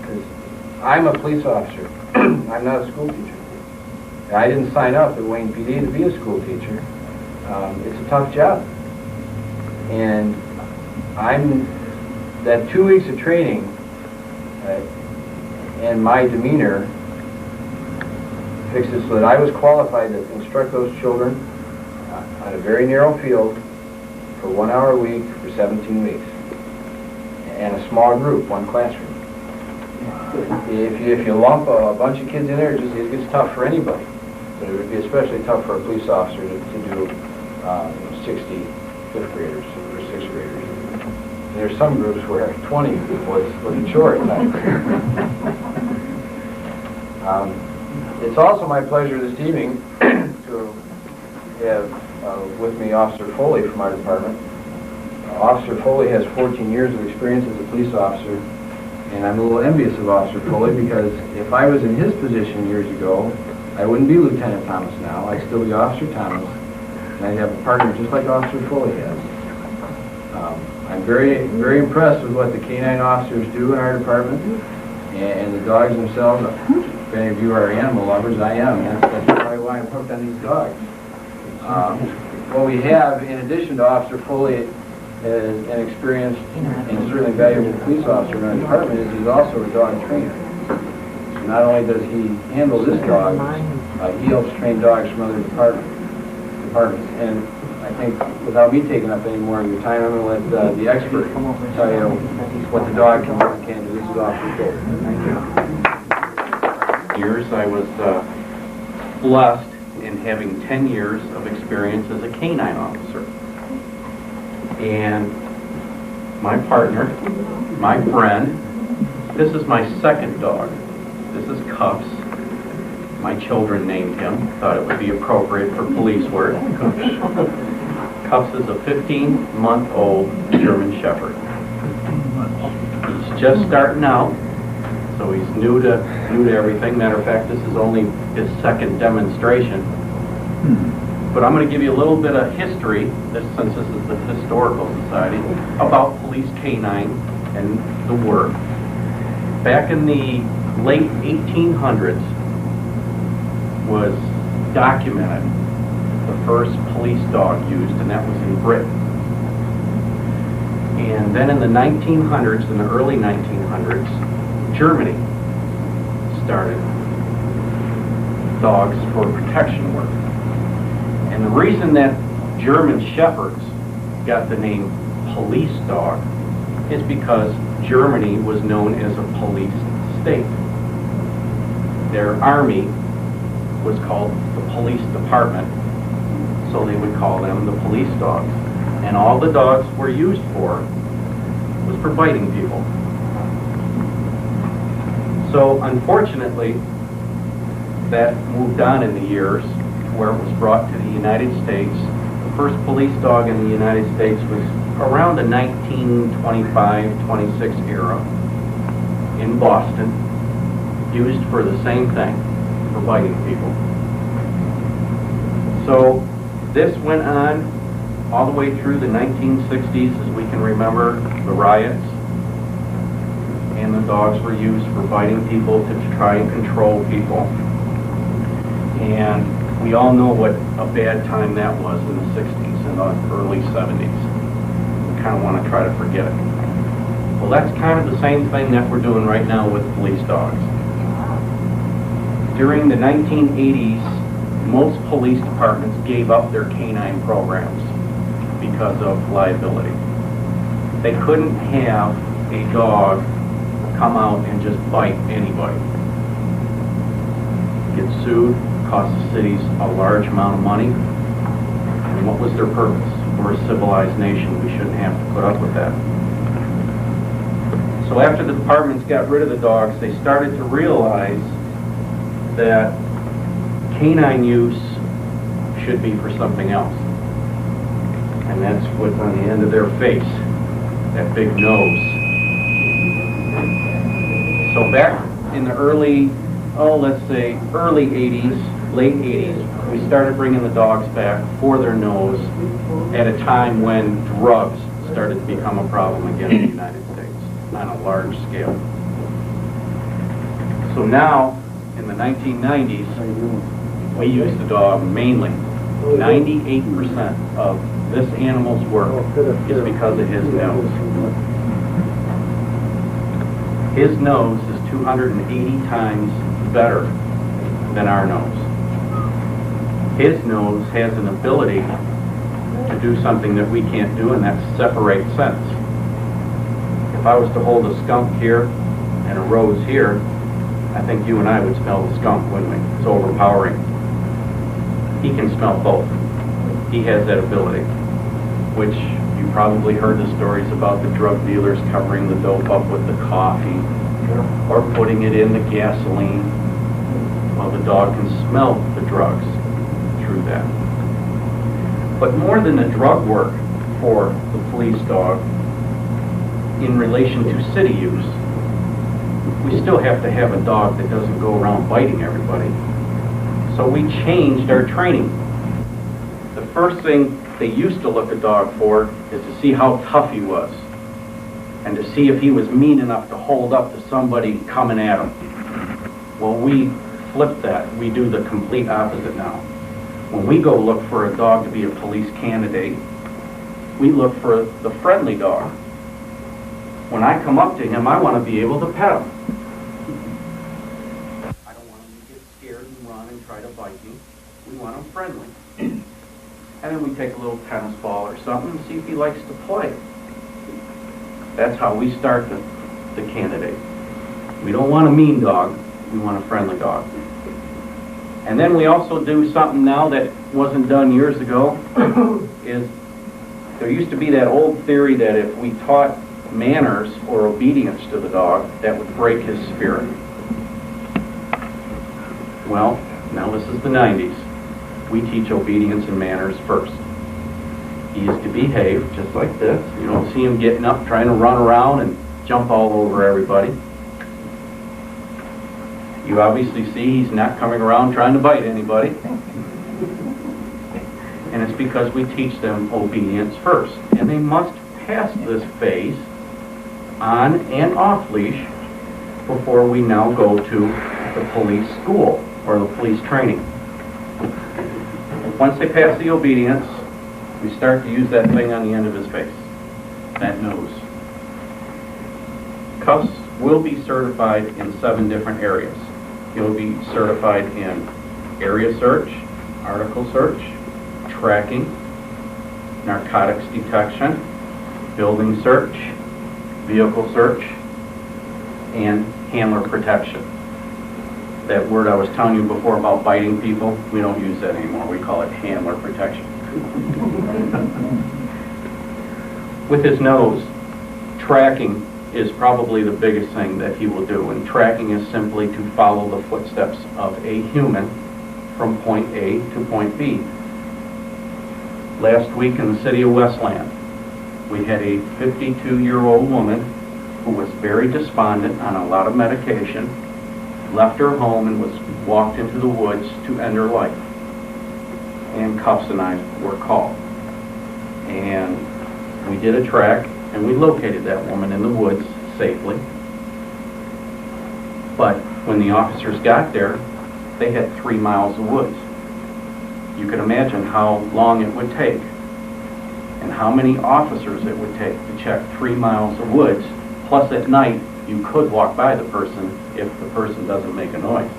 because I'm a police officer. I'm not a school teacher. I didn't sign up at Wayne PD to be a school teacher. It's a tough job. And that 2 weeks of training and my demeanor fixed it so that I was qualified to instruct those children on a very narrow field for 1 hour a week for 17 weeks. And a small group, one classroom. If you lump a bunch of kids in there, it gets tough for anybody. But it would be especially tough for a police officer to do 60 fifth graders or sixth graders. And there's some groups where 20 was a chore at times. It's also my pleasure this evening to have with me Officer Foley from our department. Officer Foley has 14 years of experience as a police officer, and I'm a little envious of Officer Foley, because if I was in his position years ago, I wouldn't be Lieutenant Thomas now. I'd still be Officer Thomas, and I'd have a partner just like Officer Foley has. I'm very, very impressed with what the canine officers do in our department, and the dogs themselves. If any of you are animal lovers, I am. That's probably why I'm hooked on these dogs. What we have, in addition to Officer Foley, is an experienced and certainly valuable police officer in our department, is he's also a dog trainer. So not only does he handle this dog, he helps train dogs from other departments. And I think, without me taking up any more of your time, I'm going to let the expert tell you what the dog can do and can't do. This is Officer Foley. Thank you. Years, I was blessed in having 10 years of experience as a canine officer. And my partner, my friend, this is my second dog. This is Cuffs. My children named him, thought it would be appropriate for police work. Cuffs is a 15-month-old German Shepherd. He's just starting out, so he's new to everything. Matter of fact, this is only his second demonstration. But I'm going to give you a little bit of history, since this is the Historical Society, about police canine and the work. Back in the late 1800s was documented the first police dog used, and that was in Britain. And then in the 1900s, in the early 1900s, Germany started dogs for protection work. And the reason that German Shepherds got the name police dog is because Germany was known as a police state. Their army was called the police department, so they would call them the police dogs. And all the dogs were used for was for biting people. So unfortunately, that moved on in the years, where it was brought to the United States. The first police dog in the United States was around the 1925-26 era in Boston, used for the same thing, for biting people. So this went on all the way through the 1960s, as we can remember, the riots, and the dogs were used for biting people to try and control people. And we all know what a bad time that was in the 60s and the early 70s. We kind of want to try to forget it. Well, that's kind of the same thing that we're doing right now with police dogs. During the 1980s, most police departments gave up their canine programs because of liability. They couldn't have a dog come out and just bite anybody. Get sued, cost the cities a large amount of money. And what was their purpose? We're a civilized nation. We shouldn't have to put up with that. So after the departments got rid of the dogs, they started to realize that canine use should be for something else. And that's what's on the end of their face, that big nose. So back in the early 80s, late 80s, we started bringing the dogs back for their nose at a time when drugs started to become a problem again in the United States on a large scale. So now, in the 1990s, we use the dog mainly. 98% of this animal's work is because of his nose. His nose is 280 times better than our nose. His nose has an ability to do something that we can't do, and that's separate scents. If I was to hold a skunk here and a rose here, I think you and I would smell the skunk, wouldn't we? It's overpowering. He can smell both. He has that ability, which you probably heard the stories about the drug dealers covering the dope up with the coffee or putting it in the gasoline. Well, the dog can smell the drugs through that. But more than the drug work for the police dog, in relation to city use, we still have to have a dog that doesn't go around biting everybody. So we changed our training. The first thing they used to look a dog for is to see how tough he was and to see if he was mean enough to hold up to somebody coming at him. Well, we flipped that. We do the complete opposite now. When we go look for a dog to be a police candidate, we look for the friendly dog. When I come up to him, I want to be able to pet him. I don't want him to get scared and run and try to bite me. We want him friendly. And then we take a little tennis ball or something and see if he likes to play. That's how we start the candidate. We don't want a mean dog, we want a friendly dog. And then we also do something now that wasn't done years ago, is there used to be that old theory that if we taught manners or obedience to the dog, that would break his spirit. Well, now this is the 90s. We teach obedience and manners first. He is to behave just like this. You don't see him getting up, trying to run around and jump all over everybody. You obviously see he's not coming around trying to bite anybody. And it's because we teach them obedience first. And they must pass this phase on and off leash before we now go to the police school or the police training. Once they pass the obedience, we start to use that thing on the end of his face, that nose. Cuffs will be certified in 7 different areas. You'll be certified in area search, article search, tracking, narcotics detection, building search, vehicle search, and handler protection. That word I was telling you before about biting people, we don't use that anymore. We call it handler protection. With his nose, tracking is probably the biggest thing that he will do. And tracking is simply to follow the footsteps of a human from point A to point B. Last week in the city of Westland, we had a 52-year-old woman who was very despondent on a lot of medication, left her home and was walked into the woods to end her life. And cuffs and I were called. And we did a track and we located that woman in the woods safely. But when the officers got there, they had 3 miles of woods. You can imagine how long it would take and how many officers it would take to check 3 miles of woods. Plus at night, you could walk by the person if the person doesn't make a noise.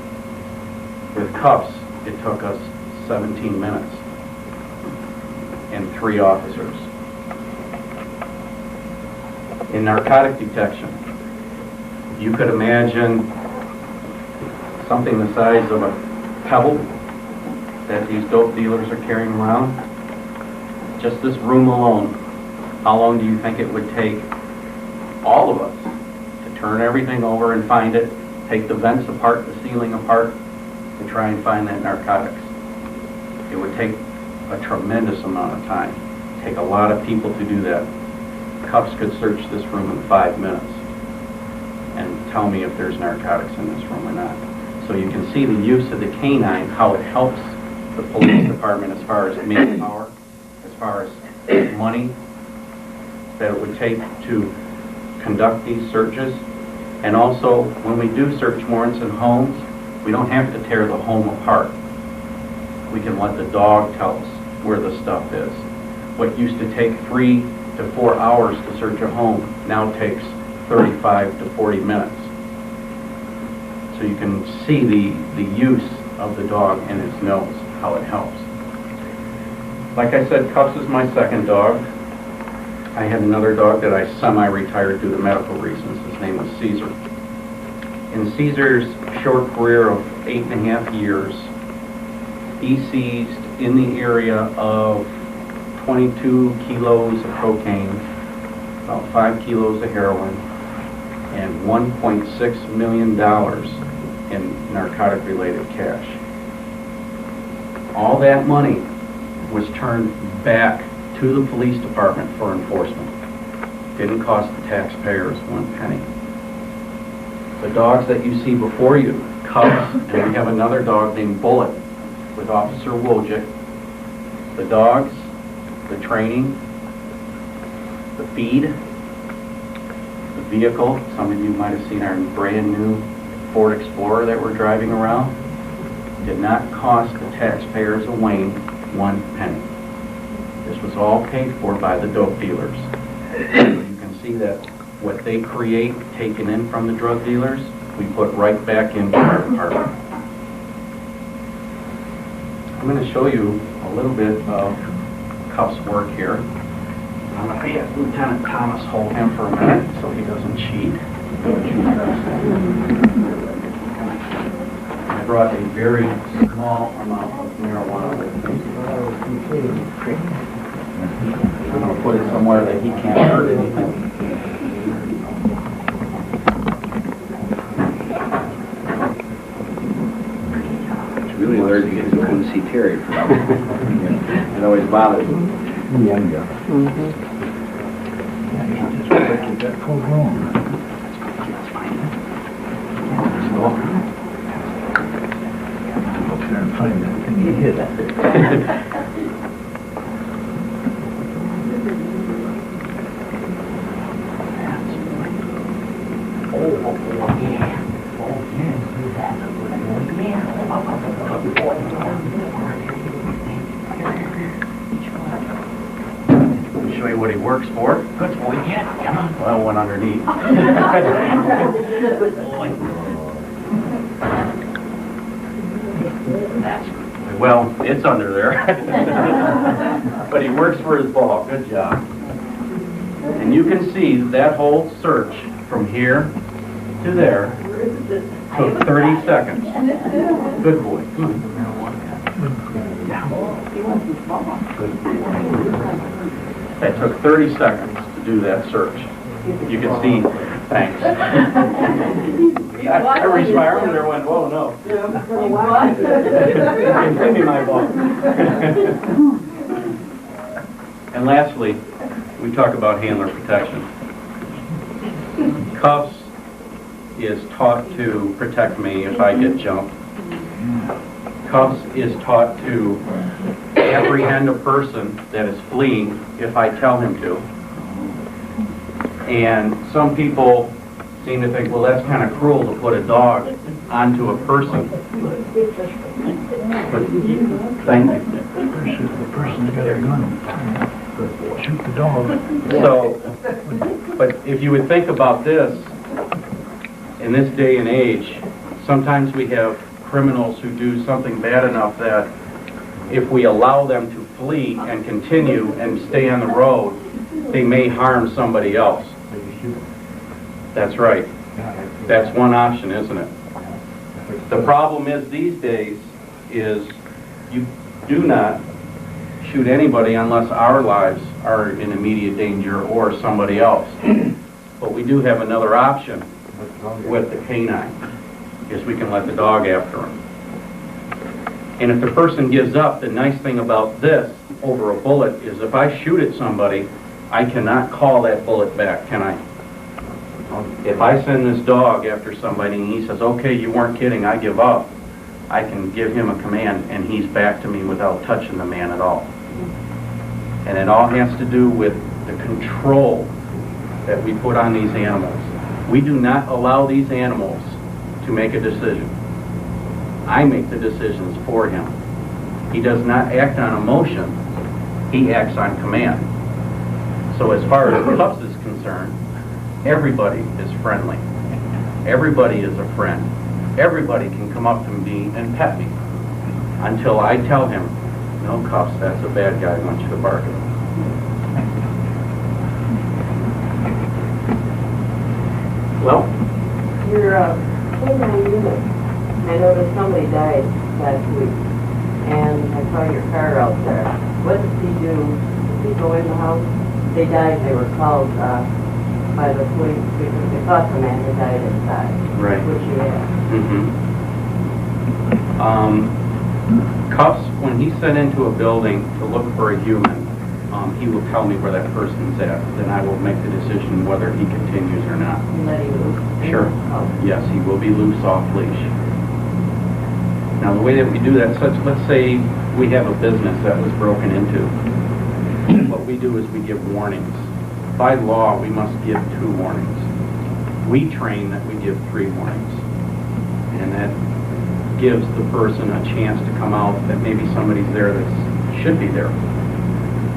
Cuffs, it took us 17 minutes and 3 officers. In narcotic detection, you could imagine something the size of a pebble that these dope dealers are carrying around. Just this room alone, how long do you think it would take all of us to turn everything over and find it, take the vents apart, the ceiling apart, to try and find that narcotics? It would take a tremendous amount of time. Take a lot of people to do that. Cuffs could search this room in 5 minutes and tell me if there's narcotics in this room or not. So you can see the use of the canine, how it helps the police department as far as manpower, as far as money that it would take to conduct these searches. And also, when we do search warrants in homes, we don't have to tear the home apart. We can let the dog tell us where the stuff is. What used to take 3 to 4 hours to search a home now takes 35 to 40 minutes. So you can see the use of the dog and its nose, how it helps. Like I said, Cuffs is my second dog. I had another dog that I semi-retired due to medical reasons. His name was Caesar. In Caesar's short career of 8.5 years, he seized in the area of 22 kilos of cocaine, about 5 kilos of heroin, and $1.6 million in narcotic-related cash. All that money was turned back to the police department for enforcement. Didn't cost the taxpayers 1 penny. The dogs that you see before you, Cuffs, and we have another dog named Bullet with Officer Wojcik. The dogs, the training, the feed, the vehicle. Some of you might have seen our brand new Ford Explorer that we're driving around. Did not cost the taxpayers of Wayne 1 penny. This was all paid for by the dope dealers. You can see that what they create, taken in from the drug dealers, we put right back into our department. I'm going to show you a little bit of Cuff's work here. I'm going to have Lieutenant Thomas hold him for a minute so he doesn't cheat. I brought a very small amount of marijuana with me. I'm going to put it somewhere that he can't hurt anything. It's really allergic because you couldn't see Terry for it always bothers him. Just like that full grown. Up there and find that thing you hit. Show you what he works for. Good boy, yeah, come on. Well, one underneath. Good boy. That's good boy. Well, it's under there. But he works for his ball. Good job. And you can see that whole search from here to there took 30 seconds. Good boy. Come on. That took 30 seconds to do that search. You can see, thanks. I reached my arm there and went, whoa, no. Give me my ball. And lastly, we talk about handler protection. Cuffs is taught to protect me if I get jumped. Cuffs is taught to apprehend a person that is fleeing if I tell him to. And some people seem to think, well, that's kind of cruel to put a dog onto a person. But thank you. Shoot the person that got a gun. Shoot the dog. So, but if you would think about this, in this day and age, sometimes we have criminals who do something bad enough that if we allow them to flee and continue and stay on the road, they may harm somebody else. That's right. That's one option, isn't it? The problem is these days is you do not shoot anybody unless our lives are in immediate danger or somebody else. But we do have another option with the canine, is we can let the dog after him. And if the person gives up, the nice thing about this over a bullet is if I shoot at somebody, I cannot call that bullet back, can I? If I send this dog after somebody and he says, okay, you weren't kidding, I give up, I can give him a command and he's back to me without touching the man at all. And it all has to do with the control that we put on these animals. We do not allow these animals to make a decision. I make the decisions for him. He does not act on emotion, he acts on command. So as far as Pups is concerned, everybody is friendly. Everybody is a friend. Everybody can come up to me and pet me until I tell him, no, Cuffs, that's a bad guy, I want you to bark at him. Well, Your canine unit, I noticed somebody died last week, and I saw your car out there. What did he do? Did he go in the house? They died, they were called by the police because they thought the man had died inside. Right. Which he had. Cuffs, when he's sent into a building to look for a human, he will tell me where that person's at. Then I will make the decision whether he continues or not. You let him loose? Sure. Oh. Yes, he will be loose off leash. Now, the way that we do that, let's say we have a business that was broken into. What we do is we give warnings. By law, we must give 2 warnings. We train that we give 3 warnings. And that gives the person a chance to come out that maybe somebody's there that should be there.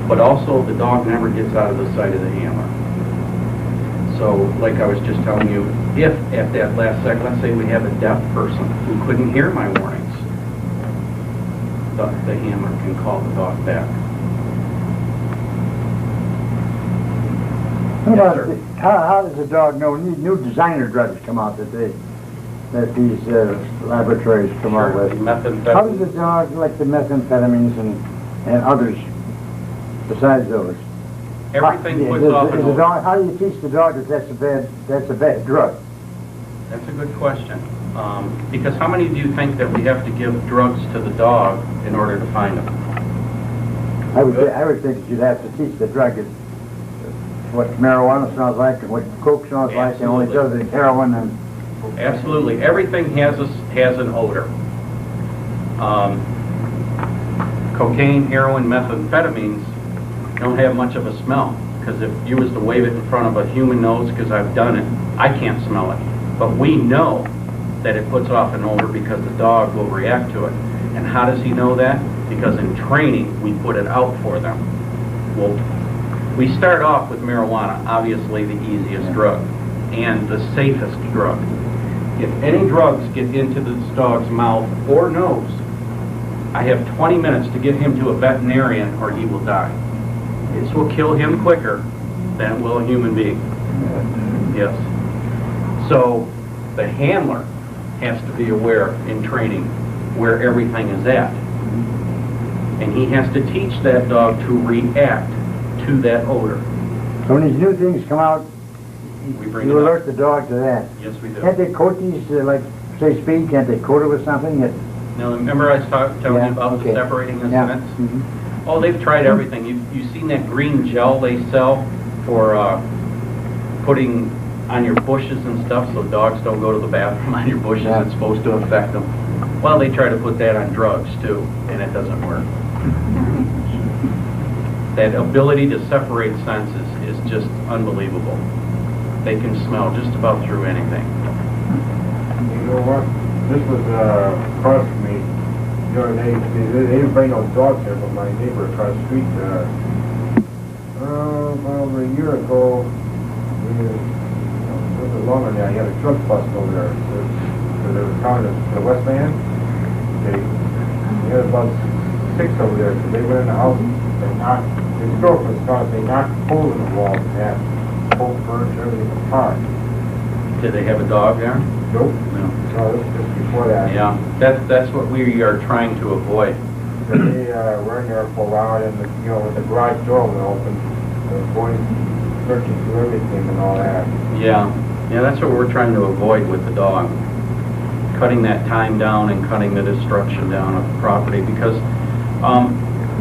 But also, the dog never gets out of the sight of the handler. So, like I was just telling you, if at that last second, let's say we have a deaf person who couldn't hear my warnings, the handler can call the dog back. Yes, sir. How does the dog know? New designer drugs come out that these laboratories come out Sure, with. methamphetamine. How does the dog like the methamphetamines and others besides those? Everything puts Is off an the odor. dog, how do you teach the dog that that's a bad drug? That's a good question. Because how many do you think that we have to give drugs to the dog in order to find them? I would think that you'd have to teach the drug what marijuana smells like and what coke smells like, and only does it heroin and. Absolutely. Everything has an odor. Cocaine, heroin, methamphetamines don't have much of a smell, because if you was to wave it in front of a human nose, because I've done it, I can't smell it. But we know that it puts off an odor because the dog will react to it. And how does he know that? Because in training, we put it out for them. Well, we start off with marijuana, obviously the easiest drug, and the safest drug. If any drugs get into this dog's mouth or nose, I have 20 minutes to get him to a veterinarian or he will die. This will kill him quicker than it will a human being. Yes. So the handler has to be aware in training where everything is at. And he has to teach that dog to react to that odor. So when these new things come out, We bring you it alert up. the dog to that. Yes, we do. Can't they coat these, like, say speed, can't they coat it with something that? Now, remember I was telling you about okay. the separating Yeah. incidents? Mhm. Oh, they've tried everything. You've seen that green gel they sell for putting on your bushes and stuff so dogs don't go to the bathroom on your bushes. Yeah. It's supposed to affect them. Well, they try to put that on drugs too, and it doesn't work. That ability to separate senses is just unbelievable. They can smell just about through anything. You know what? This was across from me the other day. They didn't bring no dogs here, but my neighbor across the street, over a year ago, a little bit longer now, he had a truck bust over there. They were calling it the West Van. There's about 6 over there, so they went in the house, they knocked, his girlfriend's house, they knocked holes in the walls and had whole furniture, everything apart. Did they have a dog there? Nope. No. No, this was just before that. Yeah, that's what we are trying to avoid. But they were in there for a while, and when the garage door was open, they were going searching through everything and all that. Yeah, that's what we're trying to avoid with the dog. Cutting that time down and cutting the destruction down of the property, because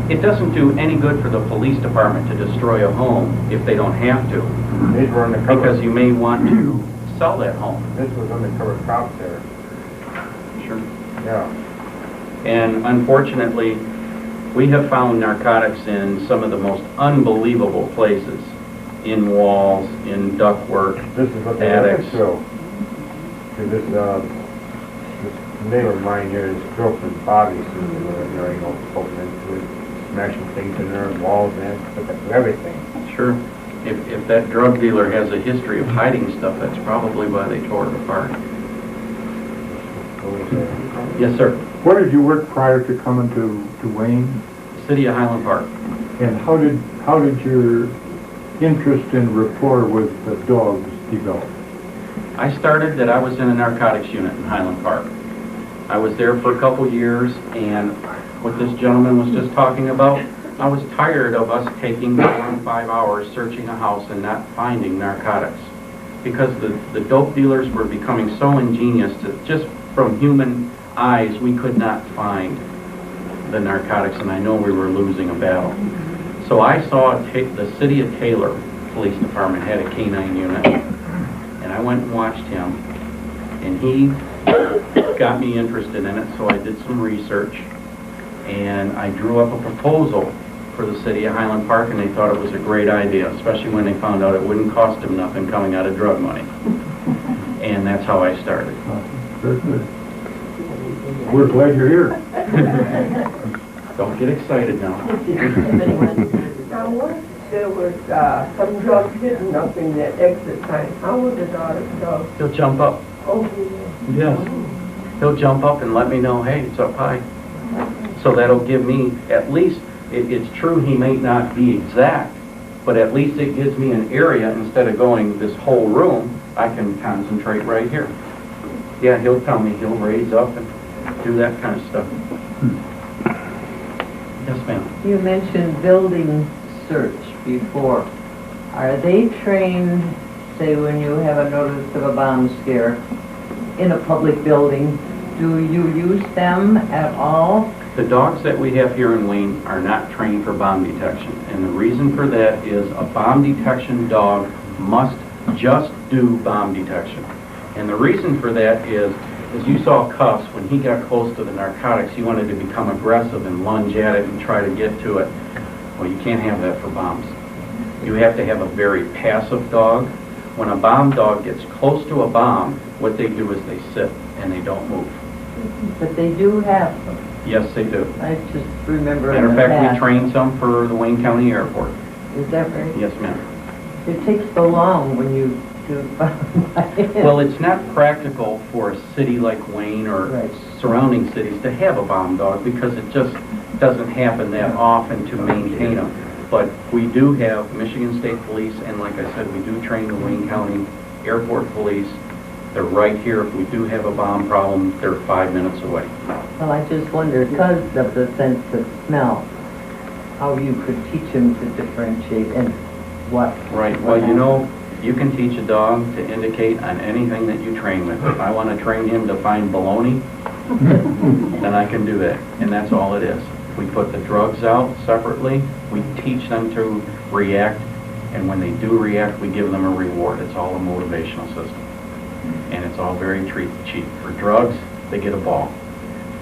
it doesn't do any good for the police department to destroy a home if they don't have to. These were undercover. Because you may want to sell that home. This was undercover cops there. Sure. Yeah. And unfortunately, we have found narcotics in some of the most unbelievable places. In walls, in ductwork, This is what they attics. went through. This neighbor of mine here, his girlfriend Bobby, so they were in there, poking into it, smashing things in there, walls and everything. Sure. If that drug dealer has a history of hiding stuff, that's probably why they tore it apart. Yes, sir. Where did you work prior to coming to Wayne? City of Highland Park. And how did your interest and rapport with the dogs develop? I started that I was in a narcotics unit in Highland Park. I was there for a couple years, and what this gentleman was just talking about, I was tired of us taking 4 and 5 hours searching a house and not finding narcotics. Because the dope dealers were becoming so ingenious that just from human eyes, we could not find the narcotics, and I know we were losing a battle. So I saw the City of Taylor Police Department had a canine unit, and I went and watched him, and he got me interested in it, so I did some research, and I drew up a proposal for the City of Highland Park, and they thought it was a great idea, especially when they found out it wouldn't cost them nothing coming out of drug money. And that's how I started. Very good. We're glad you're here. Don't get excited now. Now, what if there was some drugs hidden up in that exit sign? How would the daughter go? He'll jump up. Oh, yeah. Yes. He'll jump up and let me know, hey, it's up high. So that'll give me, at least, it's true he may not be exact, but at least it gives me an area instead of going this whole room, I can concentrate right here. Yeah, he'll tell me, he'll raise up and do that kind of stuff. Yes, ma'am. You mentioned building search before. Are they trained, say when you have a notice of a bomb scare in a public building, do you use them at all? The dogs that we have here in Wayne are not trained for bomb detection. And the reason for that is a bomb detection dog must just do bomb detection. And the reason for that is, as you saw Cuffs, when he got close to the narcotics, he wanted to become aggressive and lunge at it and try to get to it. Well, you can't have that for bombs. You have to have a very passive dog. When a bomb dog gets close to a bomb, what they do is they sit and they don't move. But they do have them. Yes, they do. I just remember Matter in of the fact, we past. train some for the Wayne County Airport. Is that right? Yes, ma'am. It takes so long when you do. Well, it's not practical for a city like Wayne or Right. surrounding cities to have a bomb dog because it just doesn't happen that often to maintain them. But we do have Michigan State Police, and like I said, we do train the Wayne County Airport Police. They're right here. If we do have a bomb problem, they're 5 minutes away. Well, I just wonder, because of the sense of smell, how you could teach them to differentiate and what. Right. Well, you know, you can teach a dog to indicate on anything that you train with. If I want to train him to find baloney, then I can do that. And that's all it is. We put the drugs out separately. We teach them to react. And when they do react, we give them a reward. It's all a motivational system. And it's all very cheap. For drugs, they get a ball.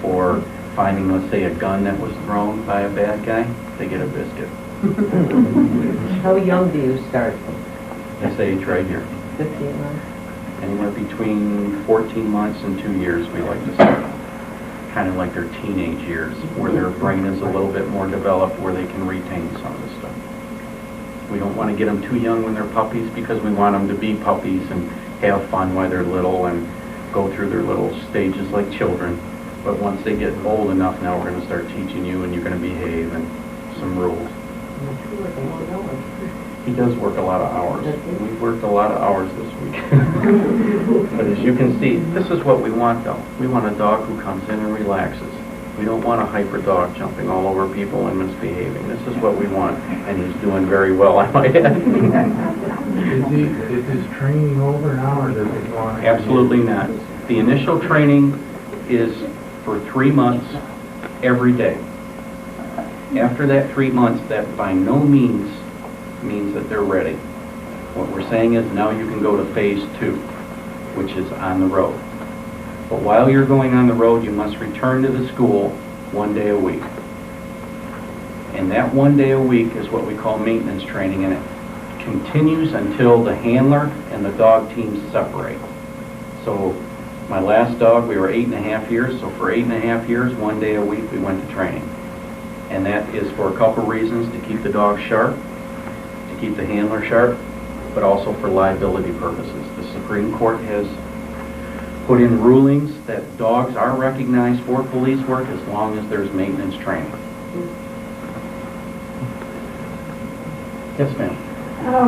For finding, let's say, a gun that was thrown by a bad guy, they get a biscuit. How young do you start? This age right here. 15 months? Anywhere between 14 months and 2 years, we like to start. Kind of like their teenage years, where their brain is a little bit more developed, where they can retain some of the stuff. We don't want to get them too young when they're puppies because we want them to be puppies and have fun while they're little and go through their little stages like children. But once they get old enough, now we're going to start teaching you, and you're going to behave, and some rules. He does work a lot of hours. We've worked a lot of hours this week. But as you can see, this is what we want, though. We want a dog who comes in and relaxes. We don't want a hyper dog jumping all over people and misbehaving. This is what we want, and he's doing very well, I might add. Is his training over now, or does he want? Absolutely not. The initial training is for 3 months every day. After that 3 months, that by no means means that they're ready. What we're saying is now you can go to phase 2, which is on the road. But while you're going on the road, you must return to the school 1 day a week. And that 1 day a week is what we call maintenance training, and it continues until the handler and the dog teams separate. So my last dog, we were 8.5 years, so for 8.5 years, 1 day a week, we went to training. And that is for a couple reasons: to keep the dog sharp, to keep the handler sharp, but also for liability purposes. The Supreme Court has put in rulings that dogs are recognized for police work as long as there's maintenance training. Yes, ma'am.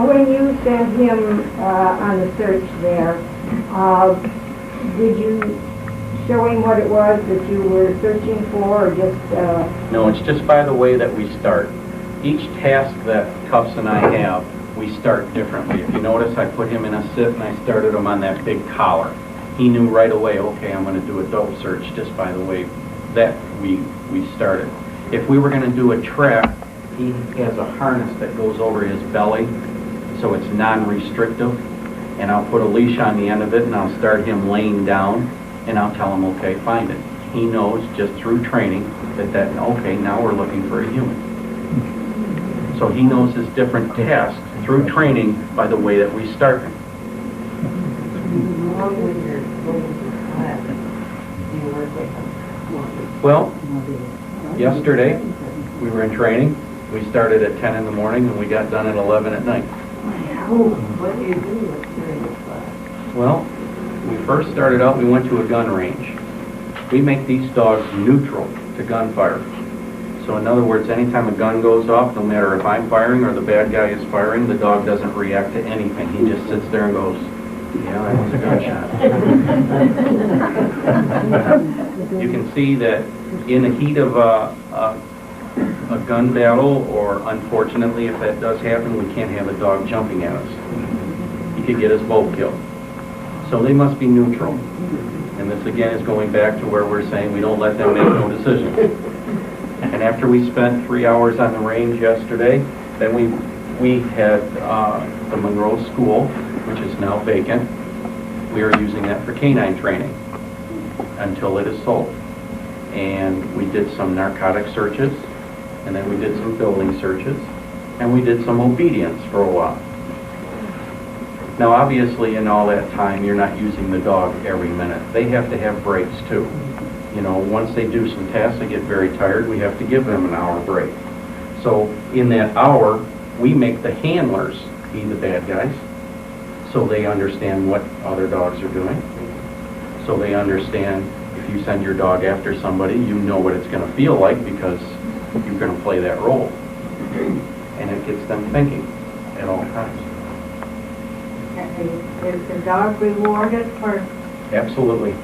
When you sent him on the search there, did you show him what it was that you were searching for, or just... No, it's just by the way that we start. Each task that Tufts and I have, we start differently. If you notice, I put him in a sit and I started him on that big collar. He knew right away, okay, I'm going to do a dope search just by the way that we started. If we were going to do a trap, he has a harness that goes over his belly, so it's non-restrictive, and I'll put a leash on the end of it and I'll start him laying down, and I'll tell him, okay, find it. He knows just through training that okay, now we're looking for a human. So he knows his different tasks through training by the way that we start him. Well, yesterday we were in training. We started at 10 in the morning and we got done at 11 at night. What do you do during the class? Well, we first started out, we went to a gun range. We make these dogs neutral to gunfire. So in other words, anytime a gun goes off, no matter if I'm firing or the bad guy is firing, the dog doesn't react to anything. He just sits there and goes, yeah, that was a gunshot. You can see that in the heat of a gun battle, or unfortunately if that does happen, we can't have a dog jumping at us. He could get us both killed. So they must be neutral. And this again is going back to where we're saying we don't let them make no decisions. And after we spent 3 hours on the range yesterday, then we had the Monroe School, which is now vacant. We are using that for canine training until it is sold. And we did some narcotic searches, and then we did some building searches, and we did some obedience for a while. Now obviously in all that time you're not using the dog every minute. They have to have breaks too. You know, once they do some tasks, they get very tired, we have to give them an hour break. So in that hour, we make the handlers be the bad guys, so they understand what other dogs are doing. So they understand if you send your dog after somebody, you know what it's going to feel like because you're going to play that role. And it gets them thinking at all times. Is the dog rewarded for... Absolutely.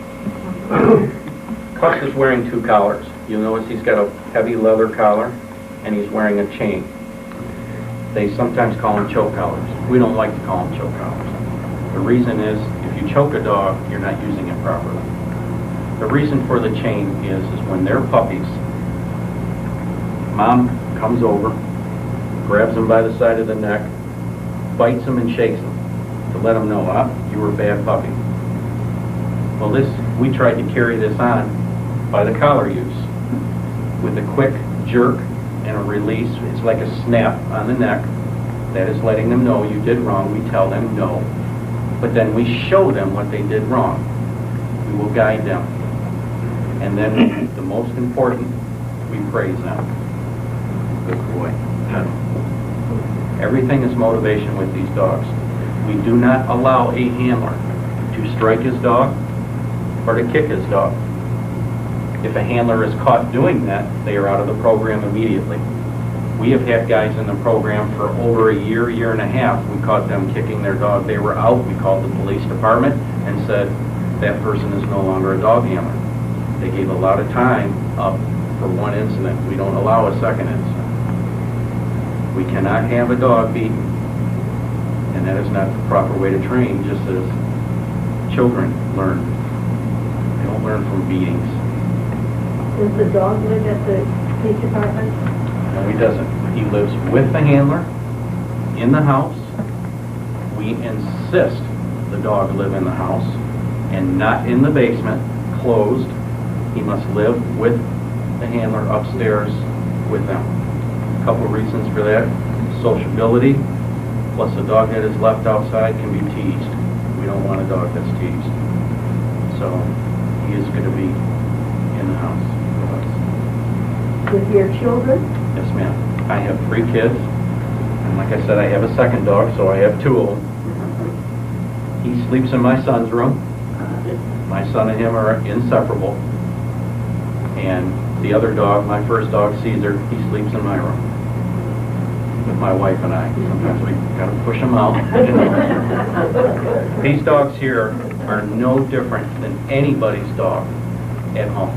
Cuss is wearing 2 collars. You'll notice he's got a heavy leather collar and he's wearing a chain. They sometimes call them choke collars. We don't like to call them choke collars. The reason is if you choke a dog, you're not using it properly. The reason for the chain is when they're puppies, mom comes over, grabs them by the side of the neck, bites them and shakes them to let them know, you were a bad puppy. Well, we tried to carry this on by the collar use. With a quick jerk and a release, it's like a snap on the neck. That is letting them know you did wrong. We tell them no. But then we show them what they did wrong. We will guide them. And then the most important, we praise them. Good boy. Everything is motivation with these dogs. We do not allow a handler to strike his dog or to kick his dog. If a handler is caught doing that, they are out of the program immediately. We have had guys in the program for over a year, year and a half. We caught them kicking their dog. They were out. We called the police department and said, that person is no longer a dog handler. They gave a lot of time up for one incident. We don't allow a second incident. We cannot have a dog beaten, and that is not the proper way to train, just as children learn. They don't learn from beatings. Does the dog live at the police department? No, he doesn't. He lives with the handler in the house. We insist the dog live in the house and not in the basement, closed. He must live with the handler upstairs with them. A couple of reasons for that. Sociability, plus a dog that is left outside can be teased. We don't want a dog that's teased. So he is going to be in the house with us. With your children? Yes, ma'am. I have 3 kids, and like I said, I have a second dog, so I have 2 of them. He sleeps in my son's room. My son and him are inseparable. And the other dog, my first dog, Caesar, he sleeps in my room with my wife and I. Sometimes we gotta push him out. These dogs here are no different than anybody's dog at home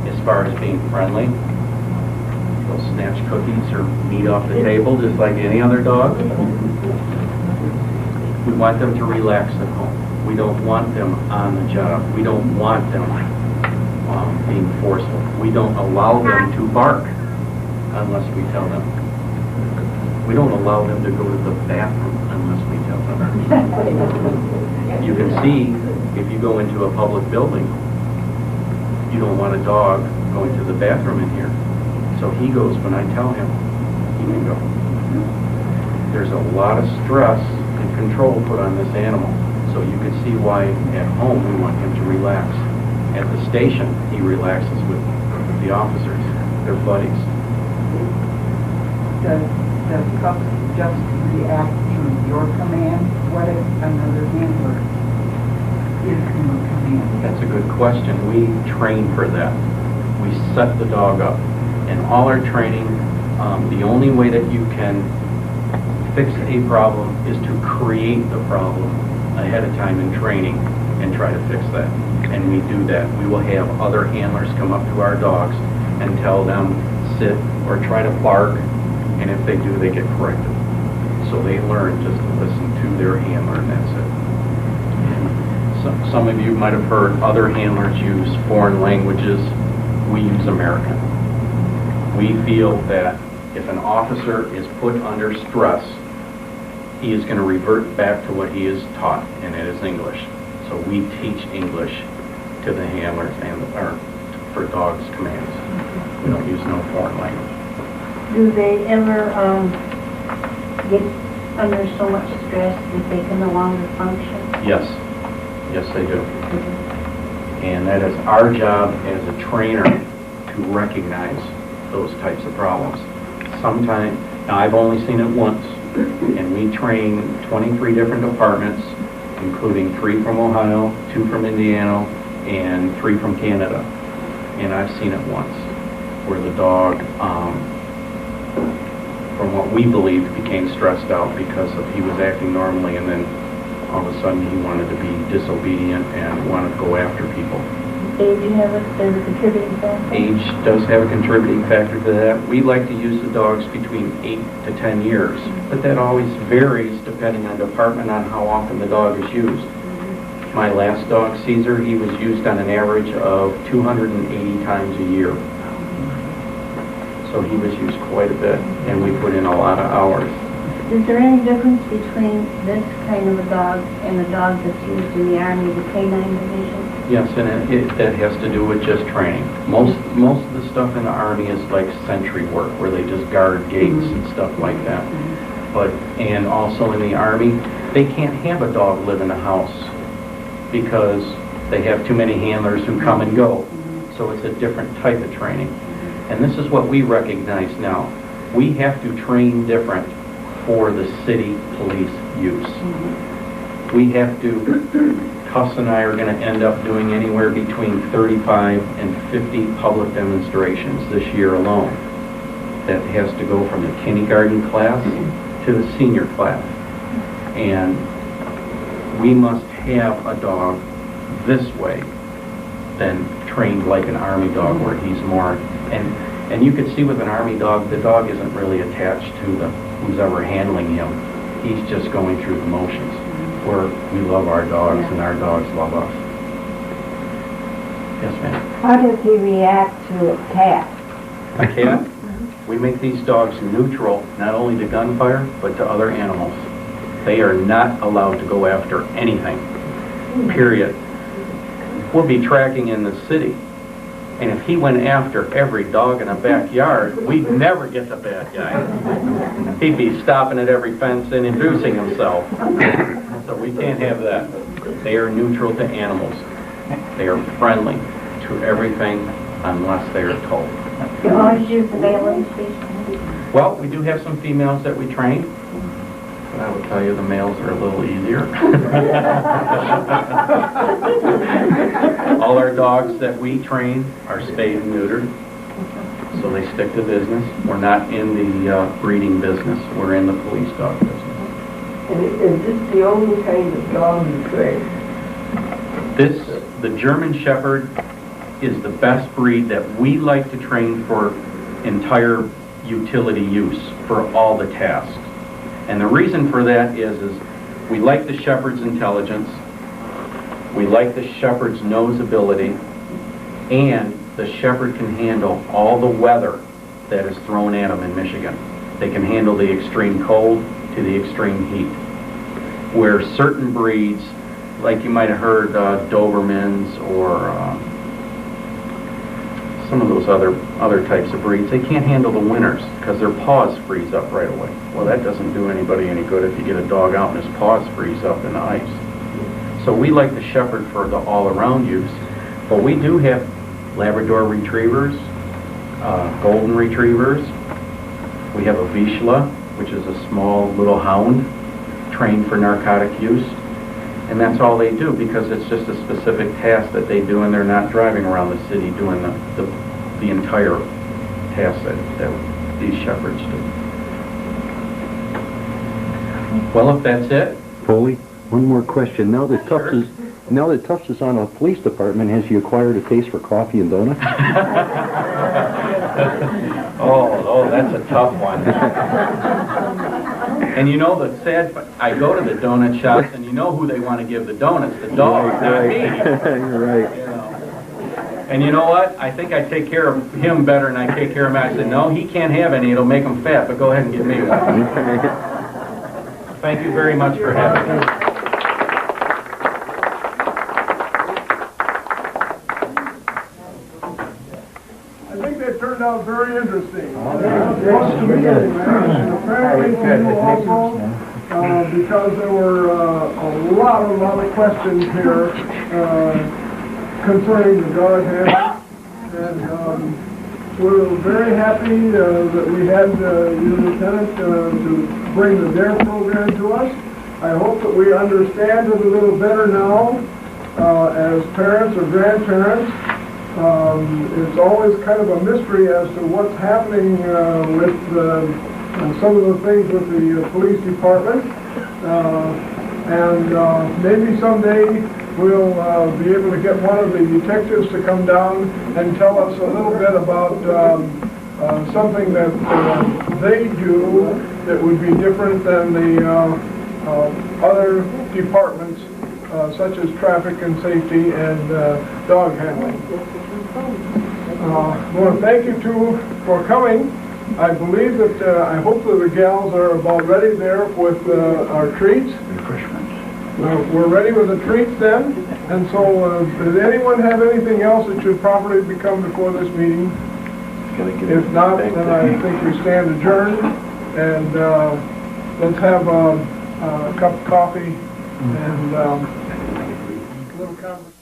as far as being friendly. They'll snatch cookies or meat off the table just like any other dog. We want them to relax at home. We don't want them on the job. We don't want them being forceful. We don't allow them to bark unless we tell them. We don't allow them to go to the bathroom unless we tell them. You can see if you go into a public building, you don't want a dog going to the bathroom in here. So he goes when I tell him he can go. There's a lot of stress and control put on this animal. So you can see why at home we want him to relax. At the station, he relaxes with the officers, their buddies. Does Pup just react to your command? What if another handler is in your command? That's a good question. We train for that. We set the dog up. In all our training, the only way that you can fix a problem is to create the problem ahead of time in training and try to fix that. And we do that. We will have other handlers come up to our dogs and tell them sit or try to bark, and if they do, they get corrected. So they learn just to listen to their handler, and that's it. And some of you might have heard other handlers use foreign languages. We use American. We feel that if an officer is put under stress, he is going to revert back to what he is taught, and it is English. So we teach English to the handlers and for dogs' commands. We don't use no foreign language. Do they ever get under so much stress that they can no longer function? Yes. Yes, they do. And that is our job as a trainer to recognize those types of problems. Sometimes, now I've only seen it once, and we train 23 different departments, including 3 from Ohio, 2 from Indiana, and 3 from Canada. And I've seen it once, where the dog, from what we believed, became stressed out because he was acting normally, and then all of a sudden he wanted to be disobedient and wanted to go after people. Age is a contributing factor? Age does have a contributing factor to that. We like to use the dogs between 8 to 10 years, but that always varies depending on department on how often the dog is used. My last dog, Caesar, he was used on an average of 280 times a year. So he was used quite a bit, and we put in a lot of hours. Is there any difference between this kind of a dog and a dog that's used in the Army, the canine division? Yes, and that has to do with just training. Most of the stuff in the Army is like sentry work, where they just guard gates and stuff like that. And also in the Army, they can't have a dog live in a house because they have too many handlers who come and go. So it's a different type of training. And this is what we recognize now. We have to train different for the city police use. We have to Cuss and I are going to end up doing anywhere between 35 and 50 public demonstrations this year alone. That has to go from the kindergarten class to the senior class. And we must have a dog this way than trained like an army dog where he's more, and you could see with an army dog, the dog isn't really attached to the who's ever handling him. He's just going through the motions, where we love our dogs and our dogs love us. Yes, ma'am. How does he react to a cat? A cat? We make these dogs neutral, not only to gunfire, but to other animals. They are not allowed to go after anything, period. We'll be tracking in the city, and if he went after every dog in a backyard, we'd never get the bad guy. He'd be stopping at every fence and introducing himself. So we can't have that. They are neutral to animals. They are friendly to everything unless they are told. You always use the male and female? Well, we do have some females that we train, but I will tell you the males are a little easier. All our dogs that we train are spayed and neutered, so they stick to business. We're not in the breeding business. We're in the police dog business. And is this the only kind of dog you train? The German Shepherd is the best breed that we like to train for entire utility use for all the tasks. And the reason for that is we like the Shepherd's intelligence, we like the Shepherd's nose ability, and the Shepherd can handle all the weather that is thrown at them in Michigan. They can handle the extreme cold to the extreme heat. Where certain breeds, like you might have heard Dobermans or some of those other types of breeds, they can't handle the winters because their paws freeze up right away. Well, that doesn't do anybody any good if you get a dog out and his paws freeze up in the ice. So we like the Shepherd for the all-around use, but we do have Labrador Retrievers, Golden Retrievers. We have a Vizsla, which is a small little hound trained for narcotic use. And that's all they do because it's just a specific task that they do, and they're not driving around the city doing the entire task that these shepherds do. Well, if that's it. Foley, one more question. Now that Tufts is on a police department, has he acquired a taste for coffee and donuts? Oh, that's a tough one. And you know the sad, I go to the donut shops, and you know who they want to give the donuts, the dog, not me. You're right. You know. And you know what? I think I take care of him better than I take care of him. I said, no, he can't have any. It'll make him fat, but go ahead and give me one. Thank you very much for having me. I think they turned out very interesting. Apparently you also, because there were a lot of questions here concerning the dog handling. And we're very happy that we had your lieutenant to bring the DARE program to us. I hope that we understand it a little better now as parents or grandparents. It's always kind of a mystery as to what's happening with some of the things with the police department. And maybe someday we'll be able to get one of the detectives to come down and tell us a little bit about something that they do that would be different than the other departments, such as traffic and safety and dog handling. I want to thank you two for coming. I believe that, I hope that the gals are about ready there with our treats. Refreshments. We're ready with the treats then. And so, does anyone have anything else that should properly become before this meeting? If not, then I think we stand adjourned. And let's have a cup of coffee and a little conversation.